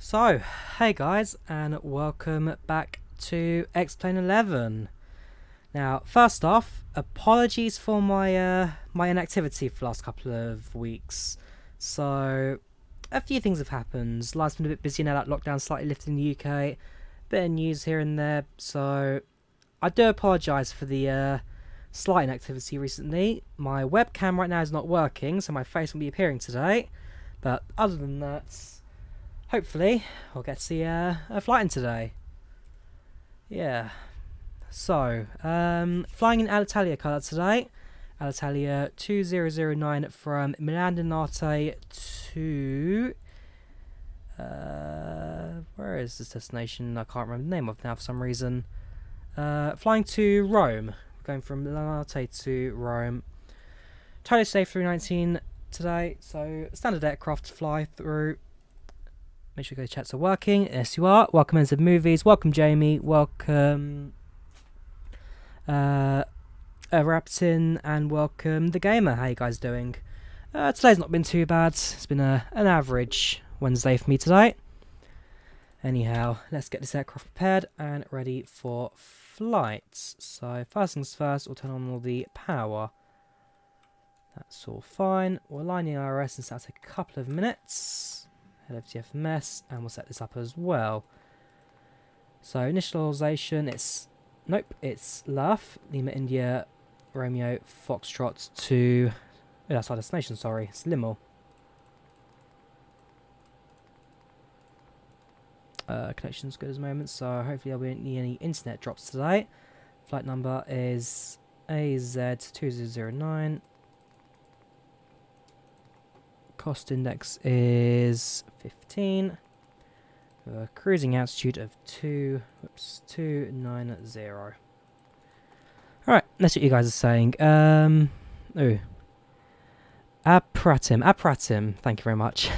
So, hey guys, and welcome back to XP11. Now, first off, apologies for my my inactivity for the last couple of weeks. So, a few things have happened. Life's been a bit busy now that lockdown slightly lifted in the UK. Bit of news here and there. So, I do apologise for the slight inactivity recently. My webcam right now is not working, so my face will be appearing today. But other than that, hopefully we'll get to see a flight in today. Yeah. So, flying in Alitalia colour today. Alitalia 2009 from Milan Linate to... where is this destination? I can't remember the name of it now for some reason. Flying to Rome. Going from Linate to Rome. ToLiss A319 today. So, standard aircraft to fly through. Make sure the chats are working. Yes, you are. Welcome into the movies. Welcome, Jamie. Welcome, Raptin, and welcome, the gamer. How you guys doing? Today's not been too bad. It's been an average Wednesday for me today. Anyhow, let's get this aircraft prepared and ready for flight. So, first things first, we'll turn on all the power. That's all fine. We'll line the IRS, and that'll take a couple of minutes. Head over to FMS, and we'll set this up as well. So initialization, it's LAF, Lima India Romeo Foxtrot to that's our destination, sorry, it's Limmel. Connection's good as a moment, so hopefully I won't need any internet drops today. Flight number is AZ2009. Cost index is 15. Cruising altitude of 290. Alright, that's what you guys are saying. Apratim, thank you very much.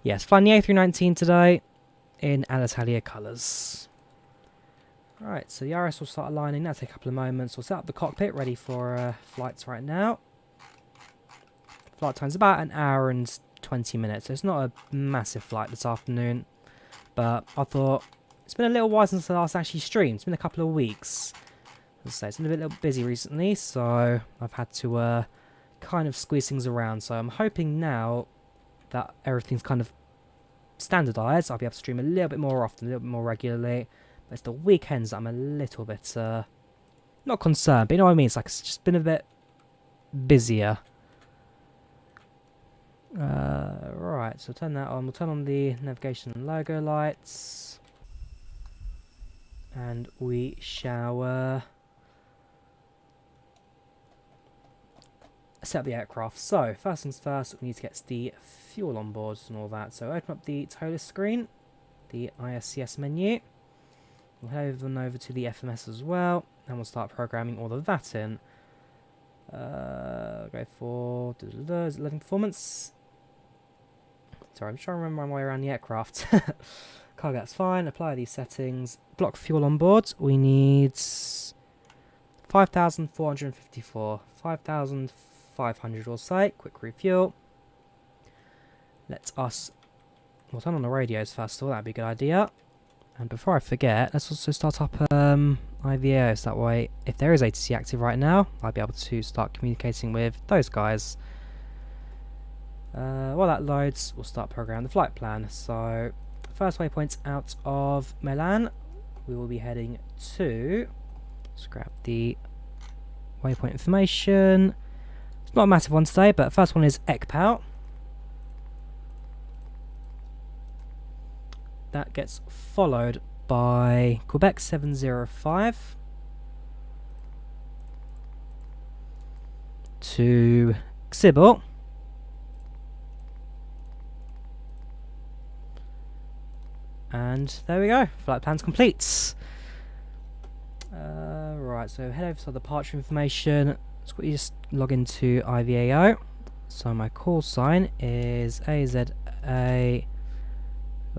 Yes, flying the A319 today in Alitalia colours. Alright, so the RS will start aligning. That'll take a couple of moments. We'll set up the cockpit ready for flights right now. Flight time's about an hour and 20 minutes, so it's not a massive flight this afternoon. But I thought, it's been a little while since I last actually streamed. It's been a couple of weeks. As I say, it's been a little busy recently, so I've had to kind of squeeze things around. So I'm hoping now that everything's kind of standardised, I'll be able to stream a little bit more often, a little bit more regularly. But it's the weekends that I'm a little bit, not concerned, but you know what I mean? It's like it's just been a bit busier. Right, so turn that on. We'll turn on the navigation and logo lights, and we shall set up the aircraft. So first things first, we need to get the fuel on board and all that. So open up the ToLiss screen, the ISCS menu. We'll head over to the FMS as well, and we'll start programming all of that in. Go for living performance. Sorry, I'm just trying to remember my way around the aircraft. Cargo, that's fine. Apply these settings. Block fuel on board. We need 5,454. 5,500 we'll say. Quick refuel. We'll turn on the radios first of all. That'd be a good idea. And before I forget, let's also start up IVAO, so that way, if there is ATC active right now, I'll be able to start communicating with those guys. While that loads, we'll start programming the flight plan. So, first waypoint out of Milan, we will be heading to... Let's grab the waypoint information. It's not a massive one today, but the first one is Ekpau. That gets followed by Quebec 705 to Xibel, and there we go, flight plan's complete. Right, so head over to the departure information. So you just log into IVAO. So my call sign is AZA. I'm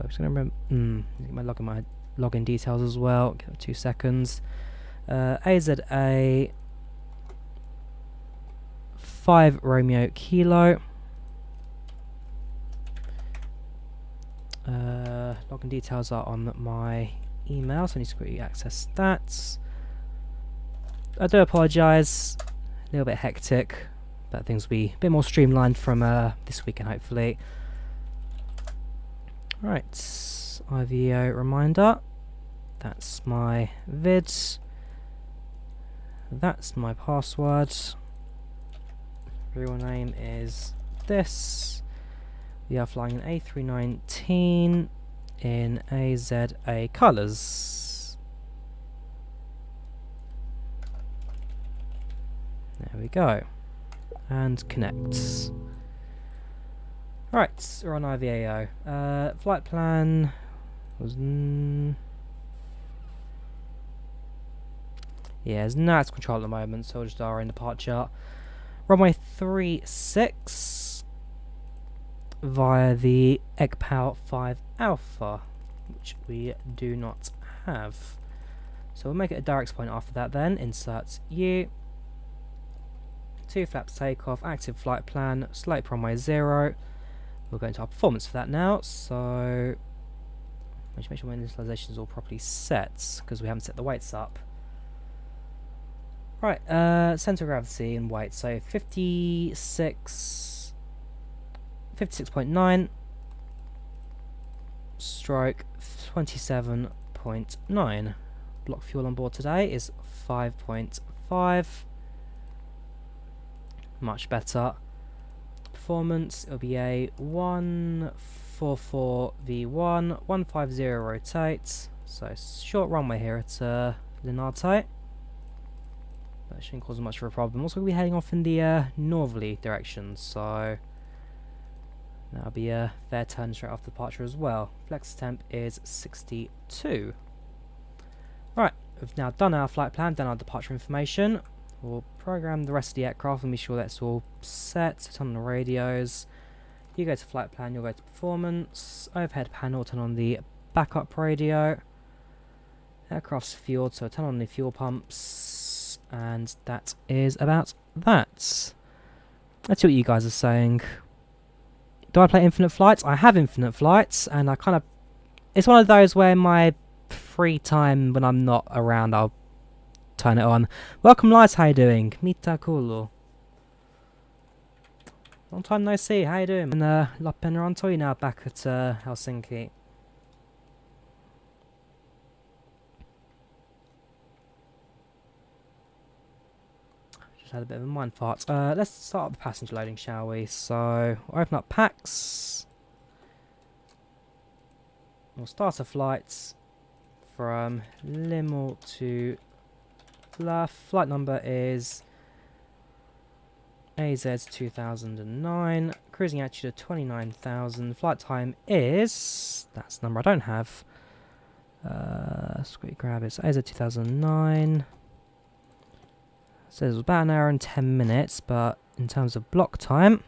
just going to remember my login details as well. Give it 2 seconds. AZA 5 Romeo Kilo login details are on my email, so I need to quickly access that. I do apologise, a little bit hectic, but things will be a bit more streamlined from this weekend, hopefully. Right, IVO reminder. That's my vid. That's my password. Real name is this. We are flying an A319 in AZA colours. There we go. And connect. Right, we're on IVAO. Flight plan was... yeah, there's no active control at the moment, so we'll just our own departure. Runway 36 via the XP11 5 Alpha, which we do not have. So we'll make it a direct point after that then. Insert U. 2 flaps takeoff, active flight plan, select runway 0. We'll go into our performance for that now, so we should make sure my initialization is all properly set, because we haven't set the weights up. Right, center of gravity and weight, so 56.9 stroke 27.9. Block fuel on board today is 5.5. Much better. Performance, it'll be a 144 V1, 150 rotate. So short runway here at Linate. That shouldn't cause much of a problem. Also, we'll be heading off in the northerly direction, so that'll be a fair turn straight after departure as well. Flex temp is 62. Right, we've now done our flight plan, done our departure information. We'll program the rest of the aircraft and be sure that's all set. So turn on the radios. You go to flight plan, you'll go to performance. Overhead panel, turn on the backup radio. Aircraft's fueled, so turn on the fuel pumps. And that is about that. Let's see what you guys are saying. Do I play infinite flights? I have infinite flights, and I kind of... it's one of those where my free time, when I'm not around, I'll turn it on. Welcome, Lights, how you doing? Mita Kulu. Long time no see, how you doing? And Lappeenranta, you're now back at Helsinki. Had a bit of a mind fart. Let's start the passenger loading, shall we? So, we'll open up packs. We'll start a flight from Limel to Bluff. Flight number is AZ2009. Cruising altitude of 29,000. Flight time is... that's the number I don't have. Let's quickly grab it. So AZ2009. So it was about an hour and 10 minutes, but in terms of block time,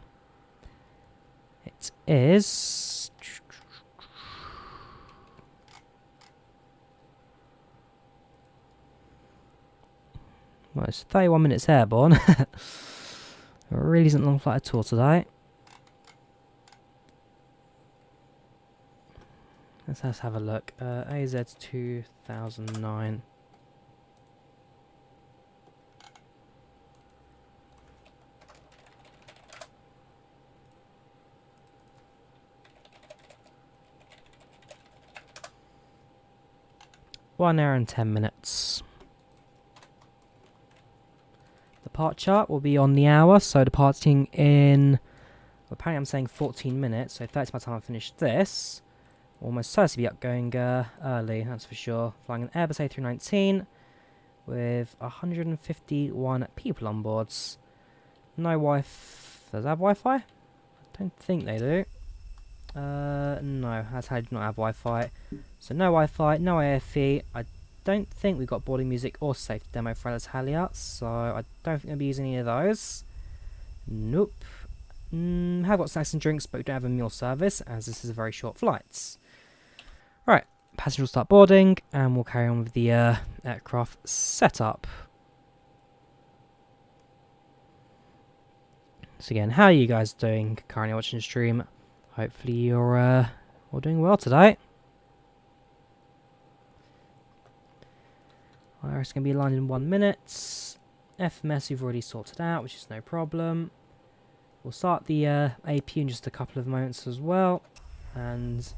it is... well, it's 31 minutes airborne. It really isn't a long flight at all today. Let's have a look. AZ2009. One hour and 10 minutes. Departure will be on the hour, so departing in... well, apparently I'm saying 14 minutes, so 30 by the time I finish this. Almost certainly be going early, that's for sure. Flying an Airbus A319 with 151 people on board. No Wi-Fi. Does it have Wi-Fi? I don't think they do. No, that's how I do not have Wi-Fi. So no Wi-Fi, no AFE. I don't think we've got boarding music or safety demo for Alitalia, so I don't think I'll be using any of those. Nope. Have got snacks and drinks, but we don't have a meal service, as this is a very short flight. Right, passengers will start boarding, and we'll carry on with the aircraft setup. So again, how are you guys doing currently watching the stream? Hopefully you're all doing well today. It's going to be aligned in 1 minute. FMS we've already sorted out, which is no problem. We'll start the APU in just a couple of moments as well. And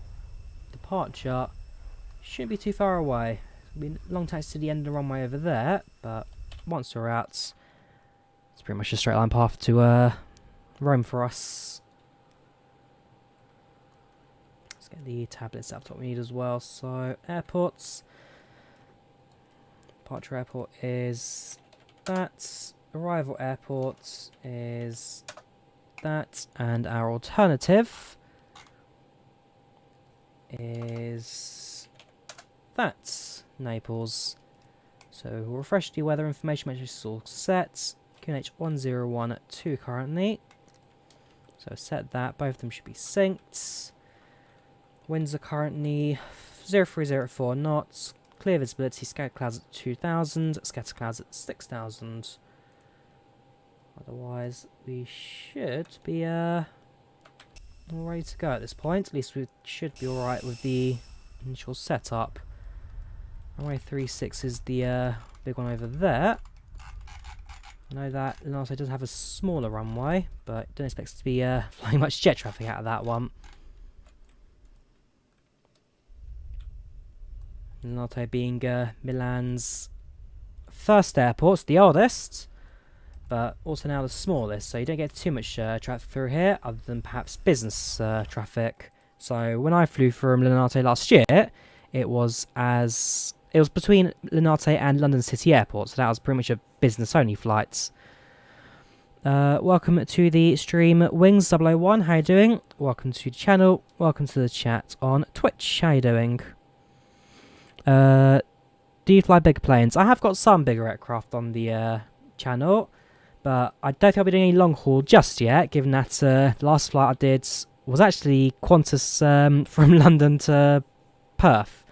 departure shouldn't be too far away. It'll be a long taxi to the end of the runway over there, but once we're out, it's pretty much a straight line path to Rome for us. Let's get the tablets up what we need as well. So airports. Departure airport is that. Arrival airport is that. And our alternative is that. Naples. So we'll refresh the weather information, make sure it's all set. QNH 1012 currently. So set that. Both of them should be synced. Winds are currently 0304 knots. Clear visibility, scattered clouds at 2000, scattered clouds at 6000. Otherwise, we should be all ready to go at this point. At least we should be alright with the initial setup. Runway 36 is the big one over there. I know that Linate does have a smaller runway, but don't expect it to be flying much jet traffic out of that one. Linate being Milan's first airport, the oldest, but also now the smallest, so you don't get too much traffic through here, other than perhaps business traffic. So when I flew from Linate last year, it was between Linate and London City Airport, so that was pretty much a business-only flight. Welcome to the stream, Wings001, how you doing? Welcome to the channel, welcome to the chat on Twitch, how you doing? Do you fly bigger planes? I have got some bigger aircraft on the channel, but I don't think I'll be doing any long haul just yet, given that the last flight I did was actually Qantas from London to Perth.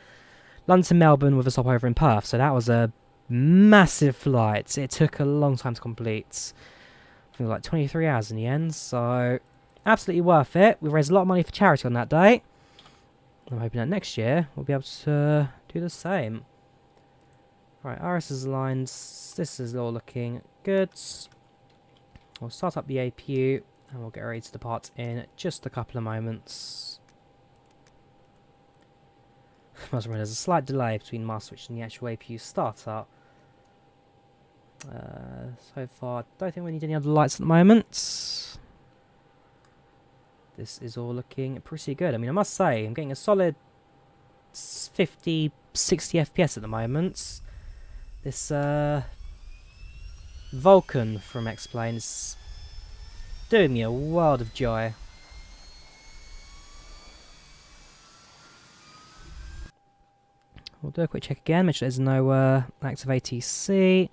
London to Melbourne with a stopover in Perth, so that was a massive flight. It took a long time to complete. I think it was like 23 hours in the end, so absolutely worth it. We raised a lot of money for charity on that day. I'm hoping that next year we'll be able to do the same. Right, RS is aligned. This is all looking good. We'll start up the APU and we'll get ready to depart in just a couple of moments. Must remember there's a slight delay between master switch and the actual APU startup. So far, I don't think we need any other lights at the moment. This is all looking pretty good. I mean, I must say, I'm getting a solid 50, 60 FPS at the moment. This Vulcan from X-Plane is doing me a world of joy. We'll do a quick check again, make sure there's no active ATC.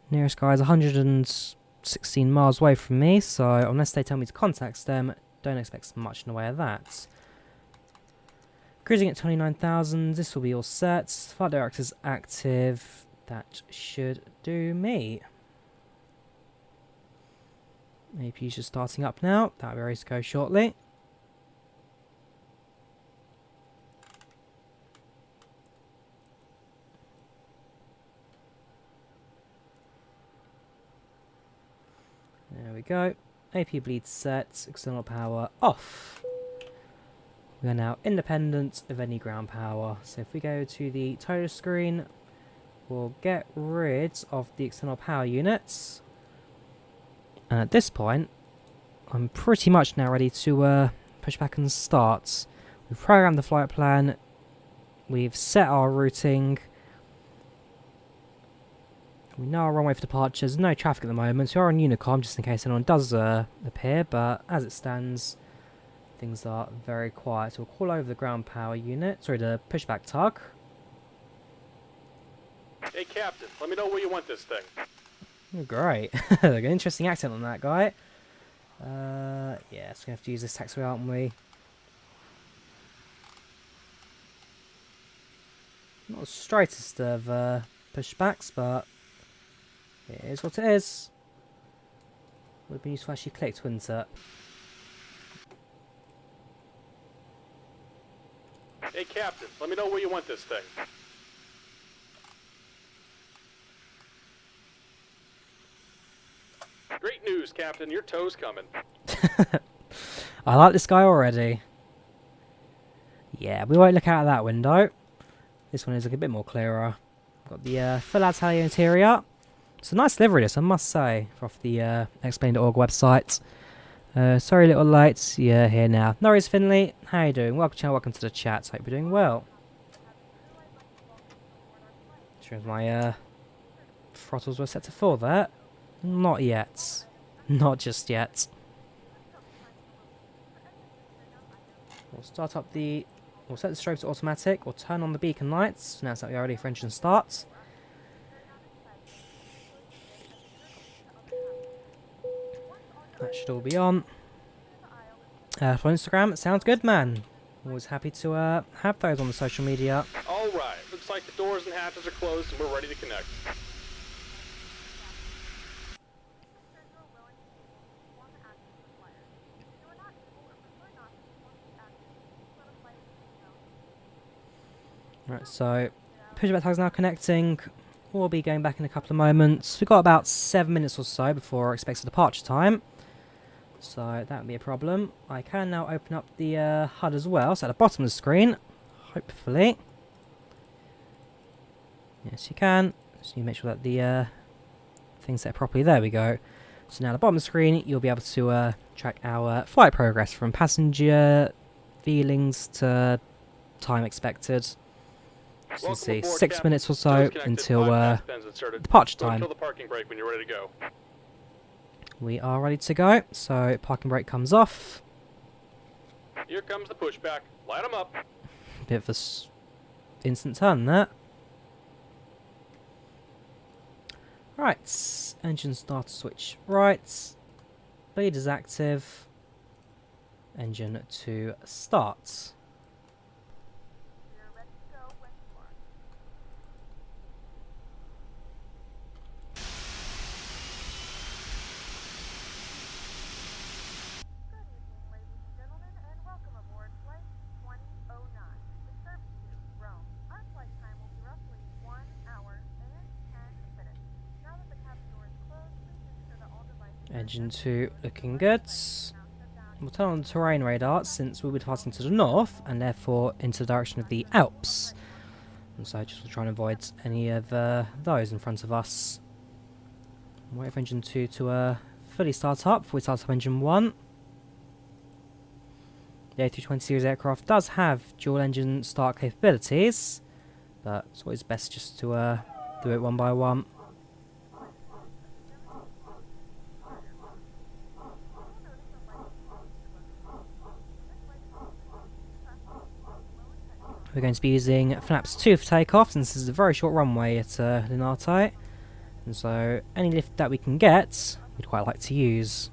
Nearest guy is 116 miles away from me, so unless they tell me to contact them, don't expect much in the way of that. Cruising at 29,000, this will be all set. Flight director's active, that should do me. APU's just starting up now, that'll be ready to go shortly. There we go. AP bleed set, external power off. We are now independent of any ground power. So if we go to the ToLiss screen, we'll get rid of the external power units. And at this point, I'm pretty much now ready to push back and start. We've programmed the flight plan. We've set our routing. We know our runway for departure. There's no traffic at the moment. We are on Unicom just in case anyone does appear, but as it stands, things are very quiet. So we'll call over the ground power unit, sorry, the pushback tug. Hey Captain, let me know where you want this thing. Oh, great. An interesting accent on that guy. Yeah, so we're going to have to use this taxiway, aren't we? Not the straightest of pushbacks, but it is what it is. Would have been useful if she clicked, wouldn't it? Hey Captain, let me know where you want this thing. news, Captain. Your tow's coming. I like this guy already. Yeah, we won't look out of that window. This one is a bit more clearer. Got the full Alitalia interior. It's a nice livery, this, I must say, off the Explain.org website. Sorry, little lights. Yeah, here now. Norris Finley, how you doing? Welcome, channel. Welcome to the chat. Hope you're doing well. Sure, my throttles were set to full there. Not yet. Not just yet. We'll start up the... We'll set the strobes to automatic. We'll turn on the beacon lights. Now it's that we are ready for engine start. That should all be on. For Instagram, sounds good, man. Always happy to have those on the social media. All right. Looks like the doors and hatches are closed and we're ready to connect. Right, so Pushback tag's now connecting. We'll be going back in a couple of moments. We've got about 7 minutes or so before our expected departure time. So that won't be a problem. I can now open up the HUD as well. So at the bottom of the screen, hopefully. Yes, you can. So you make sure that the thing's set properly. There we go. So now at the bottom of the screen, you'll be able to track our flight progress from passenger feelings to time expected. As you can see, aboard, 6 Captain. minutes or so until departure time. Until the parking brake when you're ready to go. We are ready to go, so parking brake comes off. Here comes the pushback. Light them up. Bit of a instant turn there. Right, engine start switch right. Bleed is active. Engine to start. Engine 2 looking good. We'll turn on the terrain radar since we'll be departing to the north and therefore into the direction of the Alps. And so just to try and avoid any of those in front of us. Wait for engine 2 to fully start up before we start up engine 1. The A320 series aircraft does have dual engine start capabilities, but it's always best just to do it one by one. We're going to be using flaps 2 for takeoff since this is a very short runway at Linate, and so any lift that we can get we'd quite like to use.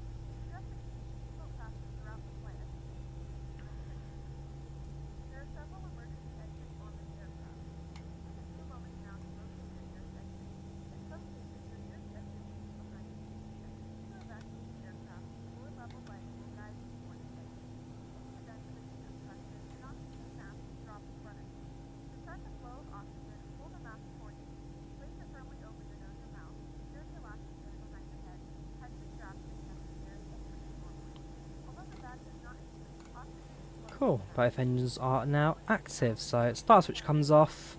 Cool, both engines are now active, so start switch comes off,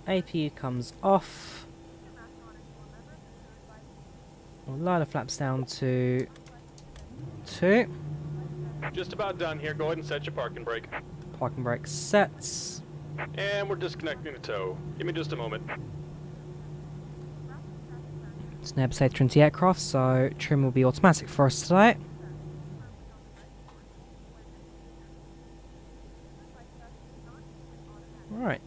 APU comes off, we'll lower the flaps down to 2, Just about done here. Go ahead and set your parking brake. parking brake sets, And we're disconnecting the tow. Give me just a moment. it's an Airbus A319 aircraft, so trim will be automatic for us today. Right.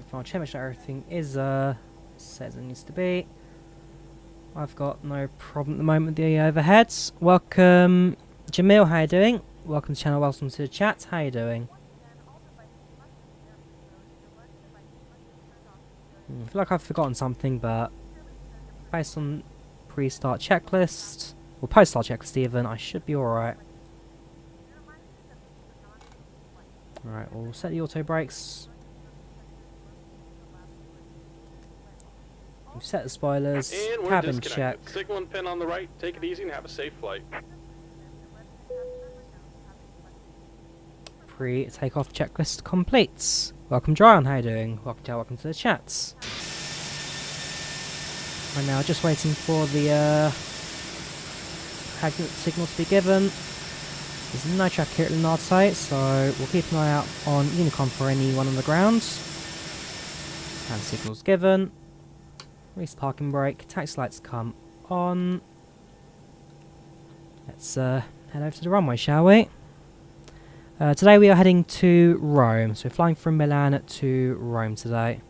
Final check, make sure everything is set as it needs to be. I've got no problem at the moment with the overheads. Welcome, Jamil, how you doing? Welcome to the channel, welcome to the chat, how you doing? I feel like I've forgotten something, but based on pre-start checklist, or post-start checklist even, I should be alright. Alright, we'll set the auto brakes. We've set the spoilers, And we're cabin check. disconnected. Signal and pin on the right. Take it easy and have a safe flight. Pre-takeoff checklist complete. Welcome Drawyah, how you doing? Welcome to the chats. I'm now just waiting for the signal to be given. There's no traffic here at Linate, so we'll keep an eye out on Unicom for anyone on the ground. And signal's given. Release parking brake. Taxi lights come on. Let's head over to the runway, shall we? Today we are heading to Rome, so we're flying from Milan to Rome today.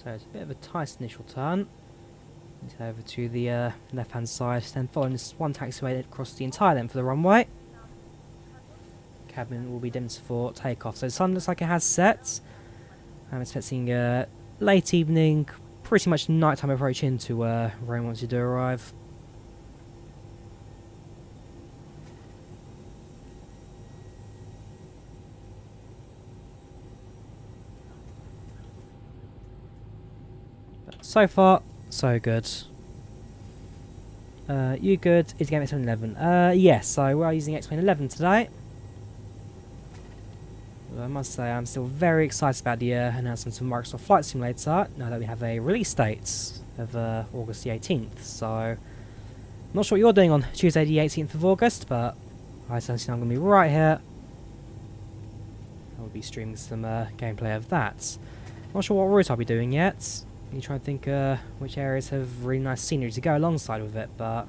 So it's a bit of a tight initial turn. Let's head over to the left-hand side, then following this one taxiway across the entire length of the runway. Cabin will be dimmed for takeoff. So the sun looks like it has set. I'm expecting late evening, pretty much nighttime approach into Rome once you do arrive. So far, so good. You good? Is game XP11? Yes, so we are using XP11 today. Well, I must say I'm still very excited about the announcement of Microsoft Flight Simulator, now that we have a release date of August the 18th. So, I'm not sure what you're doing on Tuesday the 18th of August, but I certainly I'm going to be right here. I will be streaming some gameplay of that. Not sure what route I'll be doing yet. You try and think which areas have really nice scenery to go alongside with it, but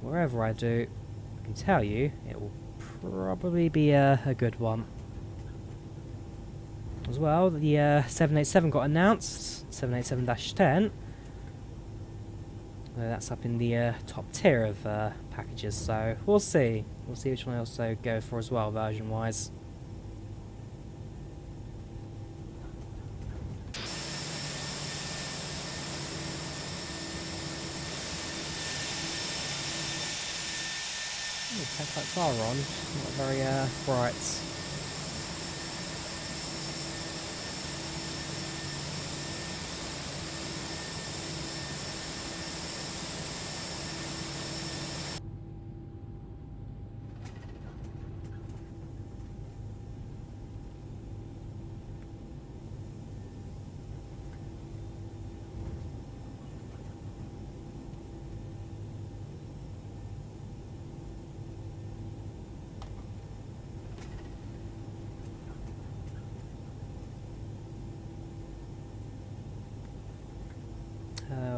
wherever I do, I can tell you it will probably be a good one. As well, the 787 got announced, 787-10. That's up in the top tier of packages, so we'll see. We'll see which one I also go for as well, version-wise. Taillights are on, not very bright.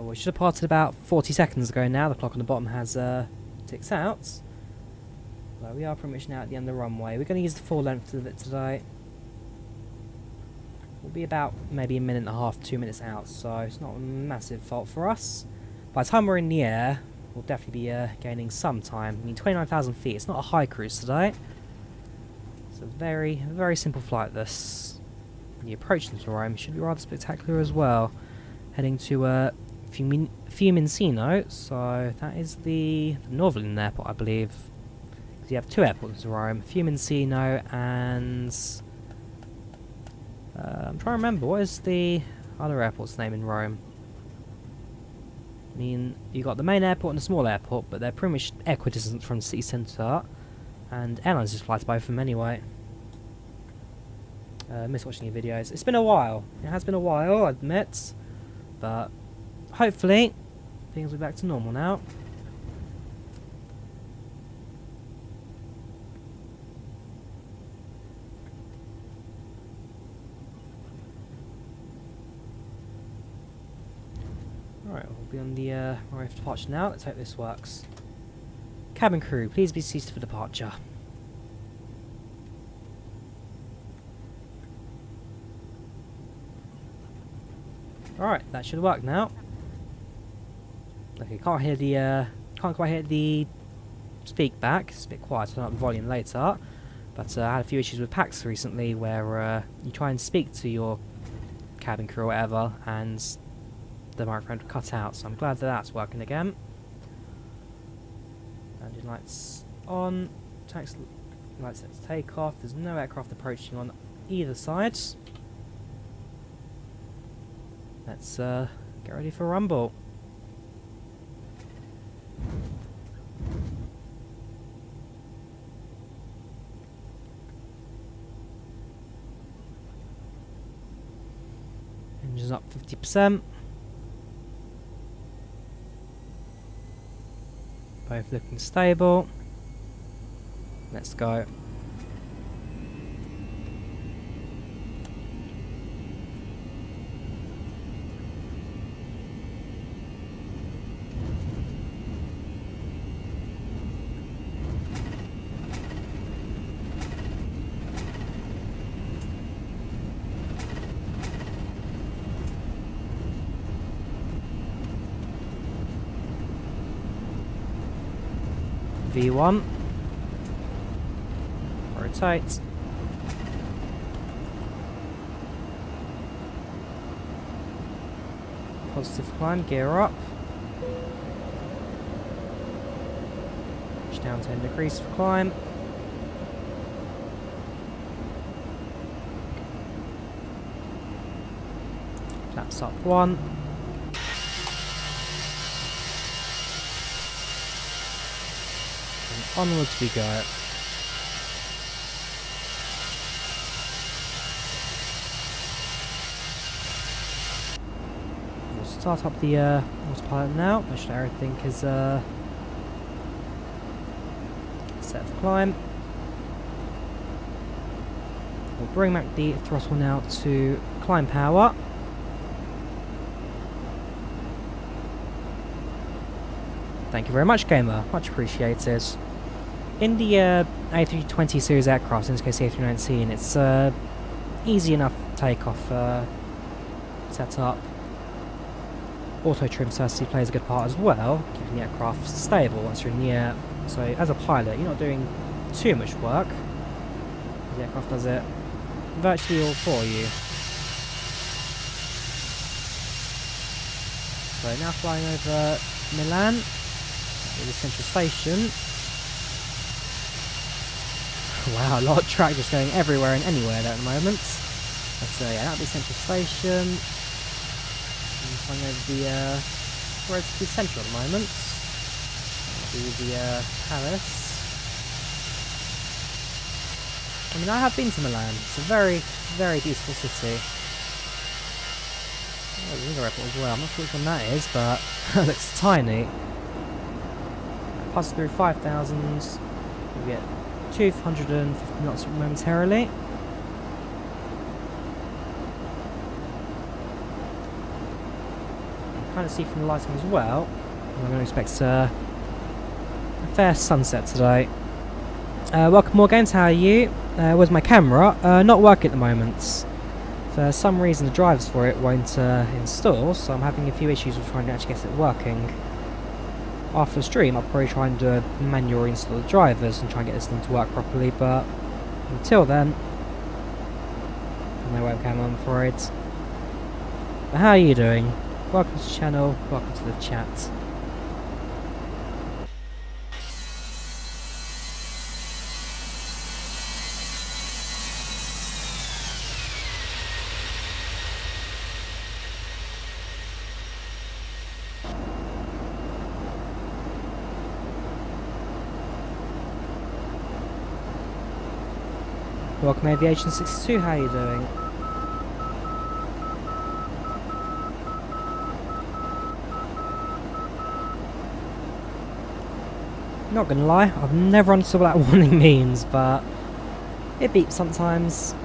We should have parted about 40 seconds ago now. The clock on the bottom has ticked out. Well, we are pretty much now at the end of the runway. We're going to use the full length of it today. We'll be about maybe a minute and a half, 2 minutes out, so it's not a massive fault for us. By the time we're in the air, we'll definitely be gaining some time. I mean, 29,000 feet. It's not a high cruise today. It's a very, very simple flight, this. The approach into Rome should be rather spectacular as well. Heading to Fiumicino, so that is the northern airport, I believe. Because you have two airports in Rome, Fiumicino and I'm trying to remember, what is the other airport's name in Rome? I mean, you got the main airport and the small airport, but they're pretty much equidistant from the city centre, and airlines just fly to both of them anyway. Miss watching your videos. It's been a while. It has been a while, I admit. But hopefully things will be back to normal now. Alright, we'll be on the runway for departure now. Let's hope this works. Cabin crew, please be seated for departure. Alright, that should work now. Okay, can't quite hear the speak back. It's a bit quiet, I'll turn up the volume later. But I had a few issues with packs recently where you try and speak to your cabin crew or whatever, and the microphone cut out, so I'm glad that that's working again. Engine lights on, taxi lights set to take off. There's no aircraft approaching on either side. Let's get ready for rumble. Engine's up 50%. Both looking stable. Let's go. V1. Rotate. Positive climb, gear up. Push down 10 degrees for climb. Flaps up 1. Onwards we go. We'll start up the autopilot now. Make sure everything is set for climb. We'll bring back the throttle now to climb power. Thank you very much, gamer. Much appreciated. In the A320 series aircraft, in this case the A319, it's easy enough takeoff setup. Auto trim certainly plays a good part as well, keeping the aircraft stable once you're in the air. So as a pilot, you're not doing too much work. The aircraft does it virtually all for you. So now flying over Milan, the central station. Wow, a lot of track just going everywhere and anywhere there at the moment. But yeah, that'll be central station. And flying over the relatively central at the moment. That'll be the Palace. I mean, I have been to Milan. It's a very, very beautiful city. Oh, there's another airport as well. I'm not sure which one that is, but it looks tiny. Pass through 5,000. We get 250 knots momentarily. You can kind of see from the lighting as well. I'm going to expect a fair sunset today. Welcome more games, how are you? Where's my camera? Not working at the moment. For some reason the drivers for it won't install, so I'm having a few issues with trying to actually get it working. After the stream I'll probably try and do a manual reinstall the drivers and try and get this thing to work properly, but until then, no webcam I'm afraid. But how are you doing? Welcome to the channel, welcome to the chat. Welcome Aviation 62, how are you doing? Not gonna lie, I've never understood what that warning means, but it beeps sometimes.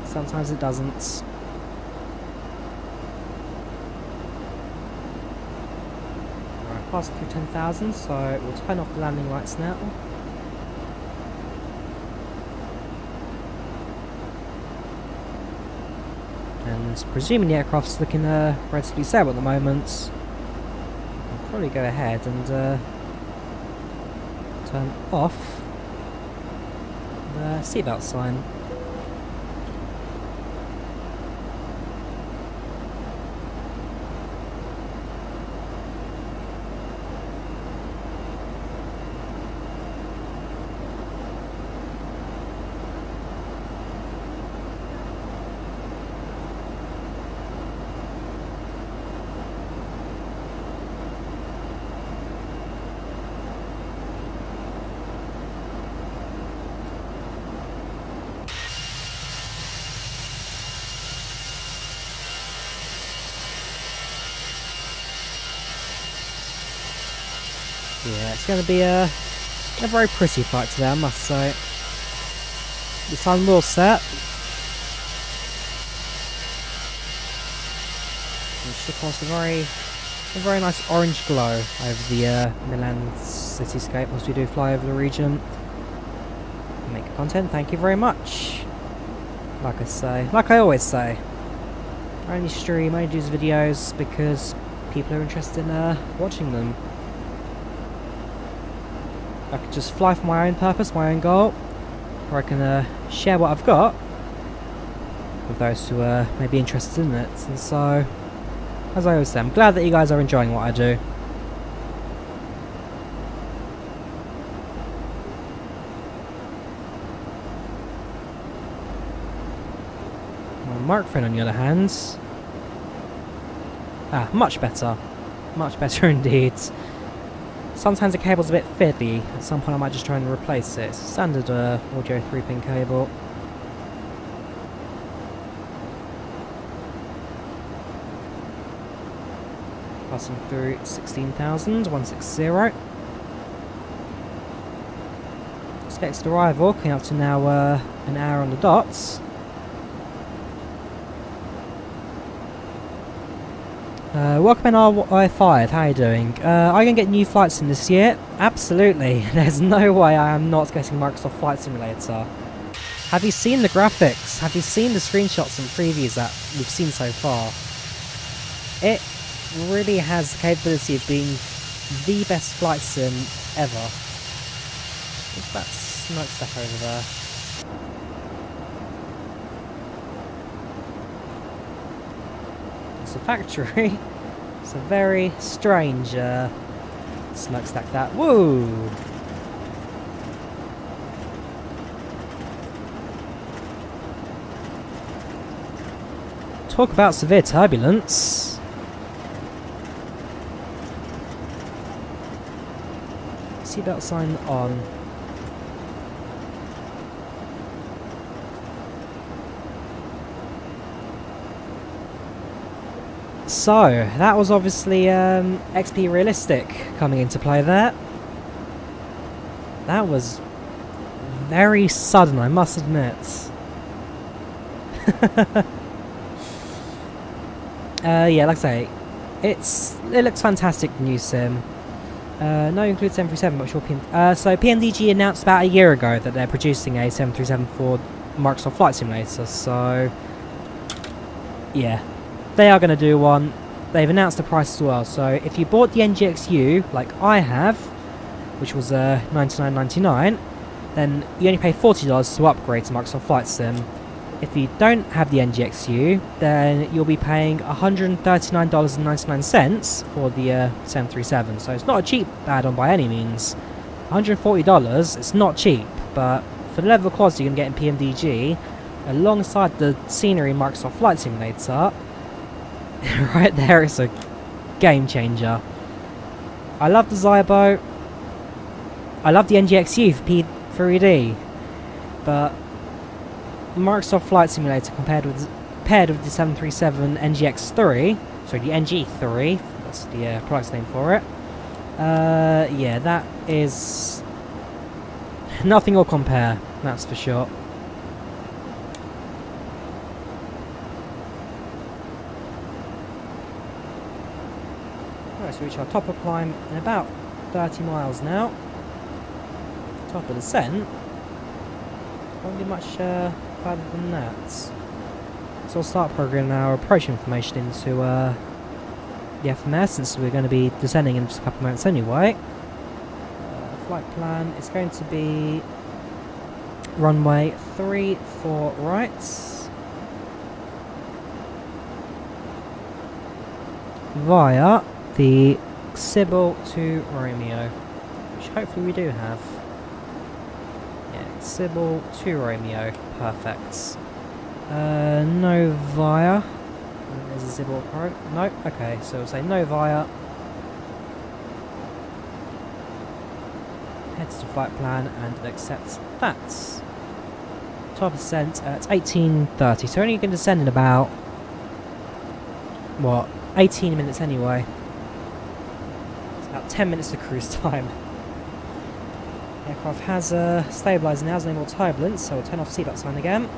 Sometimes it doesn't. Alright, passed through 10,000, so we'll turn off the landing lights now. And presuming the aircraft's looking relatively stable at the moment, I'll probably go ahead and turn off the seatbelt sign. Yeah, it's going to be a very pretty flight today, I must say. The sun will set. It should cast a very nice orange glow over the Milan cityscape once we do fly over the region. Make content, thank you very much. Like I always say, I only stream, I only do these videos because people are interested in watching them. I could just fly for my own purpose, my own goal, or I can share what I've got with those who may be interested in it. And so, as I always say, I'm glad that you guys are enjoying what I do. My microphone, on the other hand, much better. Much better indeed. Sometimes the cable's a bit fiddly. At some point I might just try and replace it. It's a standard audio 3-pin cable. Passing through 16,000, 160. Expected arrival, coming up to now an hour on the dots. Welcome in RI5, how are you doing? Are you going to get new flights in this year? Absolutely. There's no way I am not getting Microsoft Flight Simulator. Have you seen the graphics? Have you seen the screenshots and previews that we've seen so far? It really has the capability of being the best flight sim ever. What's that smokestack over there? It's a factory. It's a very strange smokestack that. Woo! Talk about severe turbulence. Seatbelt sign on. So, that was obviously XP Realistic coming into play there. That was very sudden, I must admit. Yeah, like I say, it looks fantastic, new sim. No, it includes 737, but sure. So PMDG announced about a year ago that they're producing a 737 for Microsoft Flight Simulator. So, yeah. They are going to do one. They've announced the price as well. So if you bought the NGXU, like I have, which was $99.99, then you only pay $40 to upgrade to Microsoft Flight Sim. If you don't have the NGXU, then you'll be paying $139.99 for the 737. So it's not a cheap add-on by any means. $140, it's not cheap, but for the level of quality you can get in PMDG, alongside the scenery in Microsoft Flight Simulator, right there, it's a game changer. I love the Zybo. I love the NGXU for P3D, but Microsoft Flight Simulator paired with the 737 NGX3, sorry, the NG3, that's the product name for it. Yeah, that is nothing will compare, that's for sure. So we reach our top of climb in about 30 miles now. Top of descent won't be much further than that. So we'll start programming our approach information into the FMS, since we're going to be descending in just a couple of minutes anyway. flight plan is going to be runway 34 right. Via the Sybil to Romeo, which hopefully we do have. Yeah, Sybil to Romeo, perfect. No via. There's a Sybil pro. Nope, okay, so we'll say no via. Head to the flight plan and accept that. 12% at 18:30, so only going to descend in about, what, 18 minutes anyway. It's about 10 minutes to cruise time. The aircraft has stabilised now, there's no more turbulence, so we'll turn off seatbelt sign again.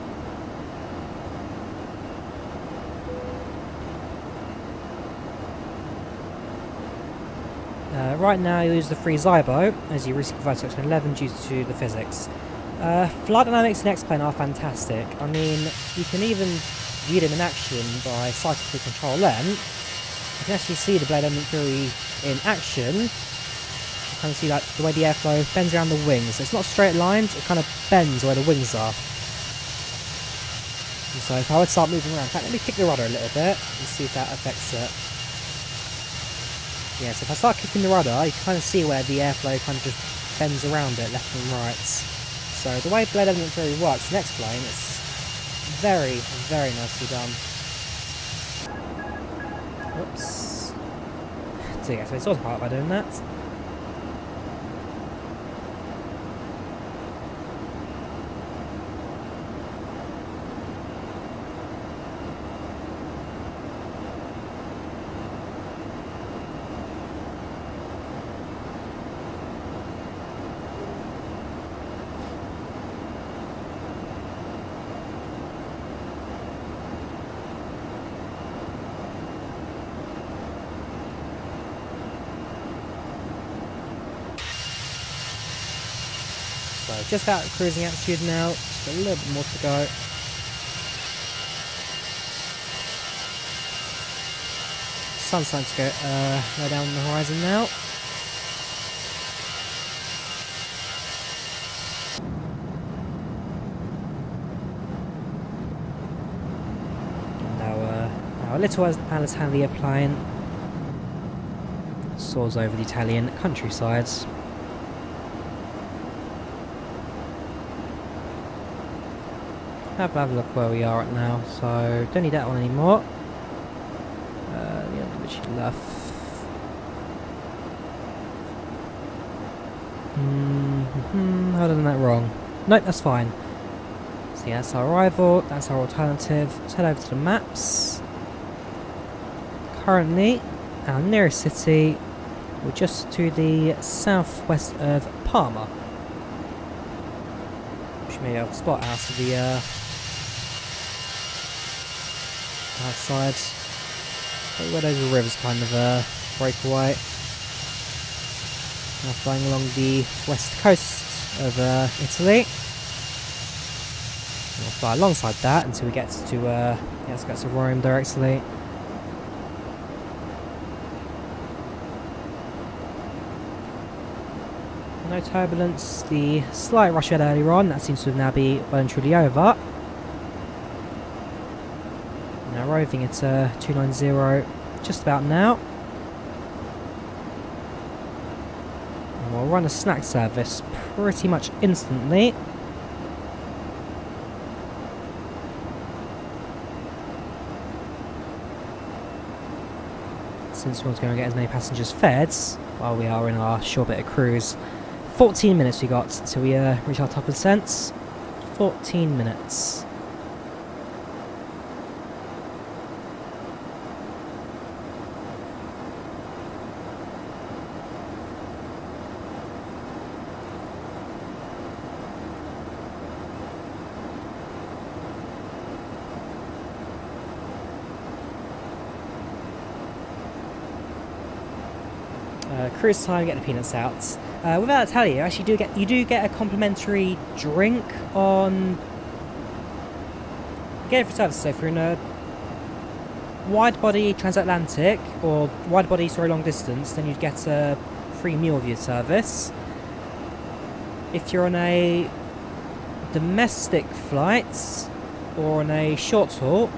Right now you use the free Zybo as you recently convert to XP11 due to the physics. Flight dynamics in X-Plane are fantastic. I mean, you can even view them in action by cyclically control them. You can actually see the blade element theory in action. You kind of see like the way the airflow bends around the wings. So it's not straight lines, it kind of bends where the wings are. And so if I would start moving around, in fact, let me kick the rudder a little bit and see if that affects it. Yeah, so if I start kicking the rudder, you can kind of see where the airflow kind of just bends around it, left and right. So the way blade element theory works in X-Plane, it's very, very nicely done. Oops. So yeah, so it's autopilot by doing that. So just out of cruising altitude now, just a little bit more to go. Sun's starting to go down on the horizon now. And our little Alitalia plane soars over the Italian countryside. Have a look where we are at now, so don't need that one anymore. The other which you left. I've done that wrong. Nope, that's fine. So yeah, that's our arrival, that's our alternative. Let's head over to the maps. Currently, our nearest city, we're just to the southwest of Parma. Which may be able to spot out of the outside, where those rivers kind of break away. Now flying along the west coast of Italy. And we'll fly alongside that until we get to let's get to Rome directly. No turbulence. The slight rush we had earlier on, that seems to now be well and truly over. Now arriving at 290 just about now. And we'll run a snack service pretty much instantly. Since we want to go and get as many passengers fed while we are in our short bit of cruise. 14 minutes we got till we reach our top of descent. 14 minutes. Cruise time, get the peanuts out. Without telling you, actually you do get a complimentary drink on. Get it for service. So if you're in a wide body transatlantic or wide body long distance, then you'd get a free meal with your service. if you're on a domestic flight or on a short haul,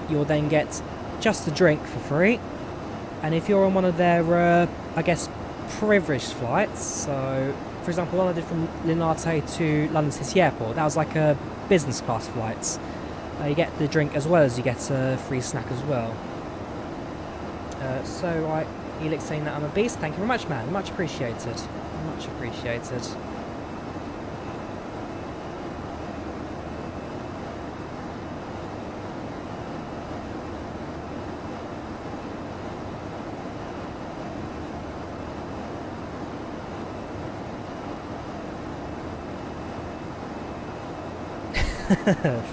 you'll then get just a drink for free. And if you're on one of their, I guess, privileged flights, so for example, one I did from Linate to London City Airport, that was like a business class flight. You get the drink as well as you get a free snack as well. So Elix saying that I'm a beast. Thank you very much, man. Much appreciated. Much appreciated.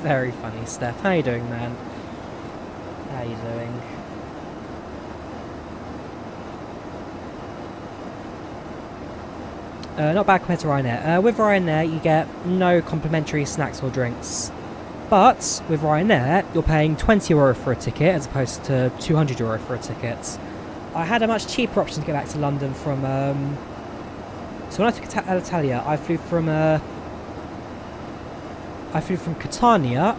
Very funny, Steph. How you doing, man? How you doing? Not bad compared to Ryanair. With Ryanair, you get no complimentary snacks or drinks. But with Ryanair, you're paying €20 for a ticket as opposed to €200 for a ticket. I had a much cheaper option to get back to London from... so when I took Alitalia, I flew from Catania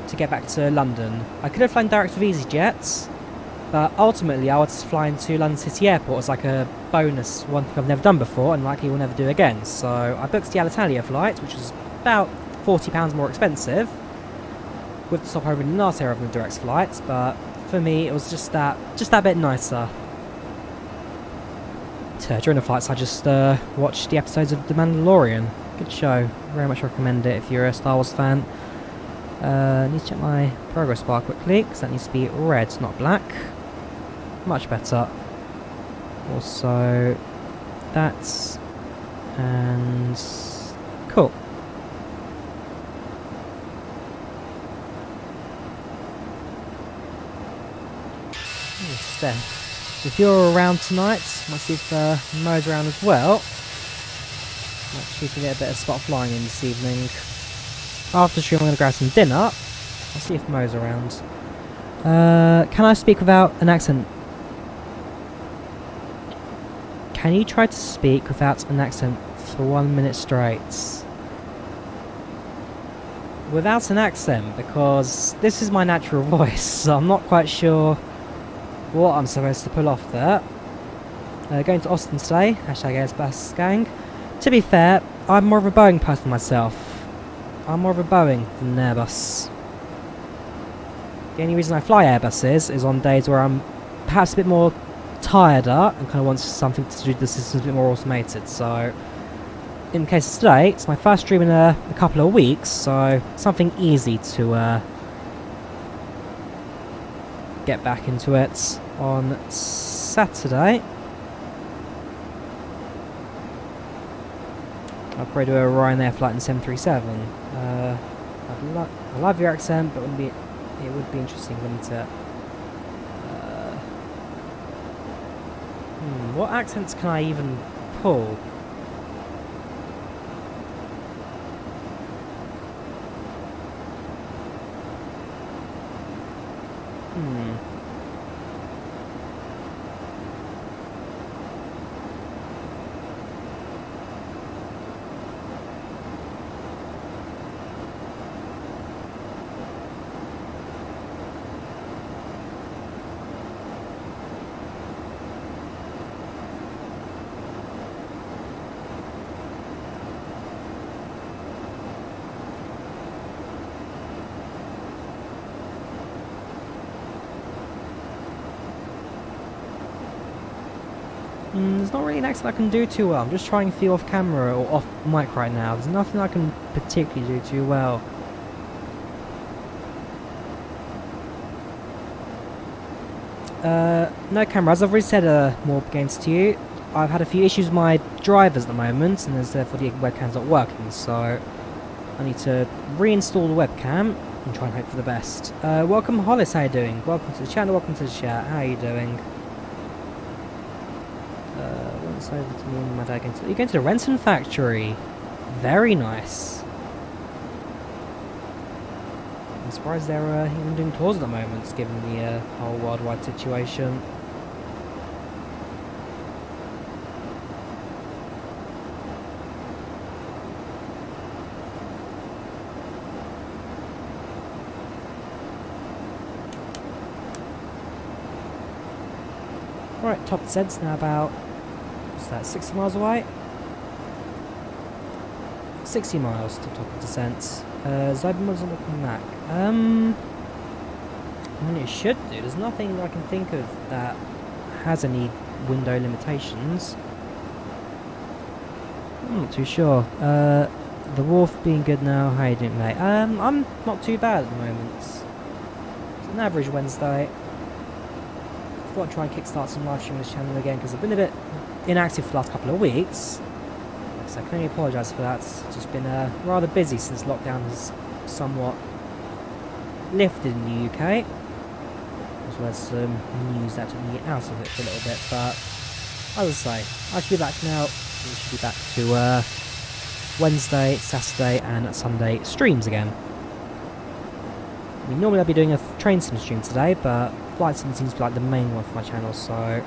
to get back to London. I could have flown direct with EasyJet, but ultimately I was flying to London City Airport as like a bonus, one thing I've never done before and likely will never do again. So I booked the Alitalia flight, which was about £40 more expensive, with the stopover in Linate rather than the direct flight, but for me it was just that bit nicer. During the flights I just watched the episodes of The Mandalorian. Good show. Very much recommend it if you're a Star Wars fan. Need to check my progress bar quickly, because that needs to be red, not black. Much better. Also, that's... and... cool. Steph, if you're around tonight, might see if Mo's around as well. Might see if we get a bit of spot flying in this evening. After the stream I'm going to grab some dinner. I'll see if Mo's around. Can I speak without an accent? Can you try to speak without an accent for 1 minute straight? Without an accent, because this is my natural voice, so I'm not quite sure what I'm supposed to pull off there. Going to Austin today, hashtag Airbus gang. To be fair, I'm more of a Boeing person myself. I'm more of a Boeing than an Airbus. The only reason I fly Airbuses is on days where I'm perhaps a bit more tireder and kind of want something to do the systems a bit more automated. So, in the case of today, it's my first stream in a couple of weeks, so something easy to get back into it on Saturday. I'll probably do a Ryanair flight in 737. I love your accent, but it would be interesting, wouldn't it? What accents can I even pull? There's not really an accent I can do too well. I'm just trying to feel off camera or off mic right now. There's nothing I can particularly do too well. No camera. As I've already said more games to you, I've had a few issues with my drivers at the moment, and therefore the webcam's not working, so I need to reinstall the webcam and try and hope for the best. Welcome Hollis, how you doing? Welcome to the channel, welcome to the chat, how are you doing? Once over to me and my dad you're going to the Renton factory. Very nice. I'm surprised they're even doing tours at the moment, given the whole worldwide situation. Right, top descent's now about, what's that, 60 miles away? 60 miles to top of descent. Zyber wasn't looking back. I mean, it should do. There's nothing I can think of that has any window limitations. I'm not too sure. The wharf being good now. How you doing, mate? I'm not too bad at the moment. It's an average Wednesday. I thought I'd try and kickstart some live stream on this channel again because I've been a bit inactive for the last couple of weeks. So I can only apologise for that. It's just been rather busy since lockdown has somewhat lifted in the UK. As well as some news that took me out of it for a little bit. But as I say, I should be back now. We should be back to Wednesday, Saturday and Sunday streams again. I mean, normally I'd be doing a train sim stream today, but flight sim seems to be like the main one for my channel, so I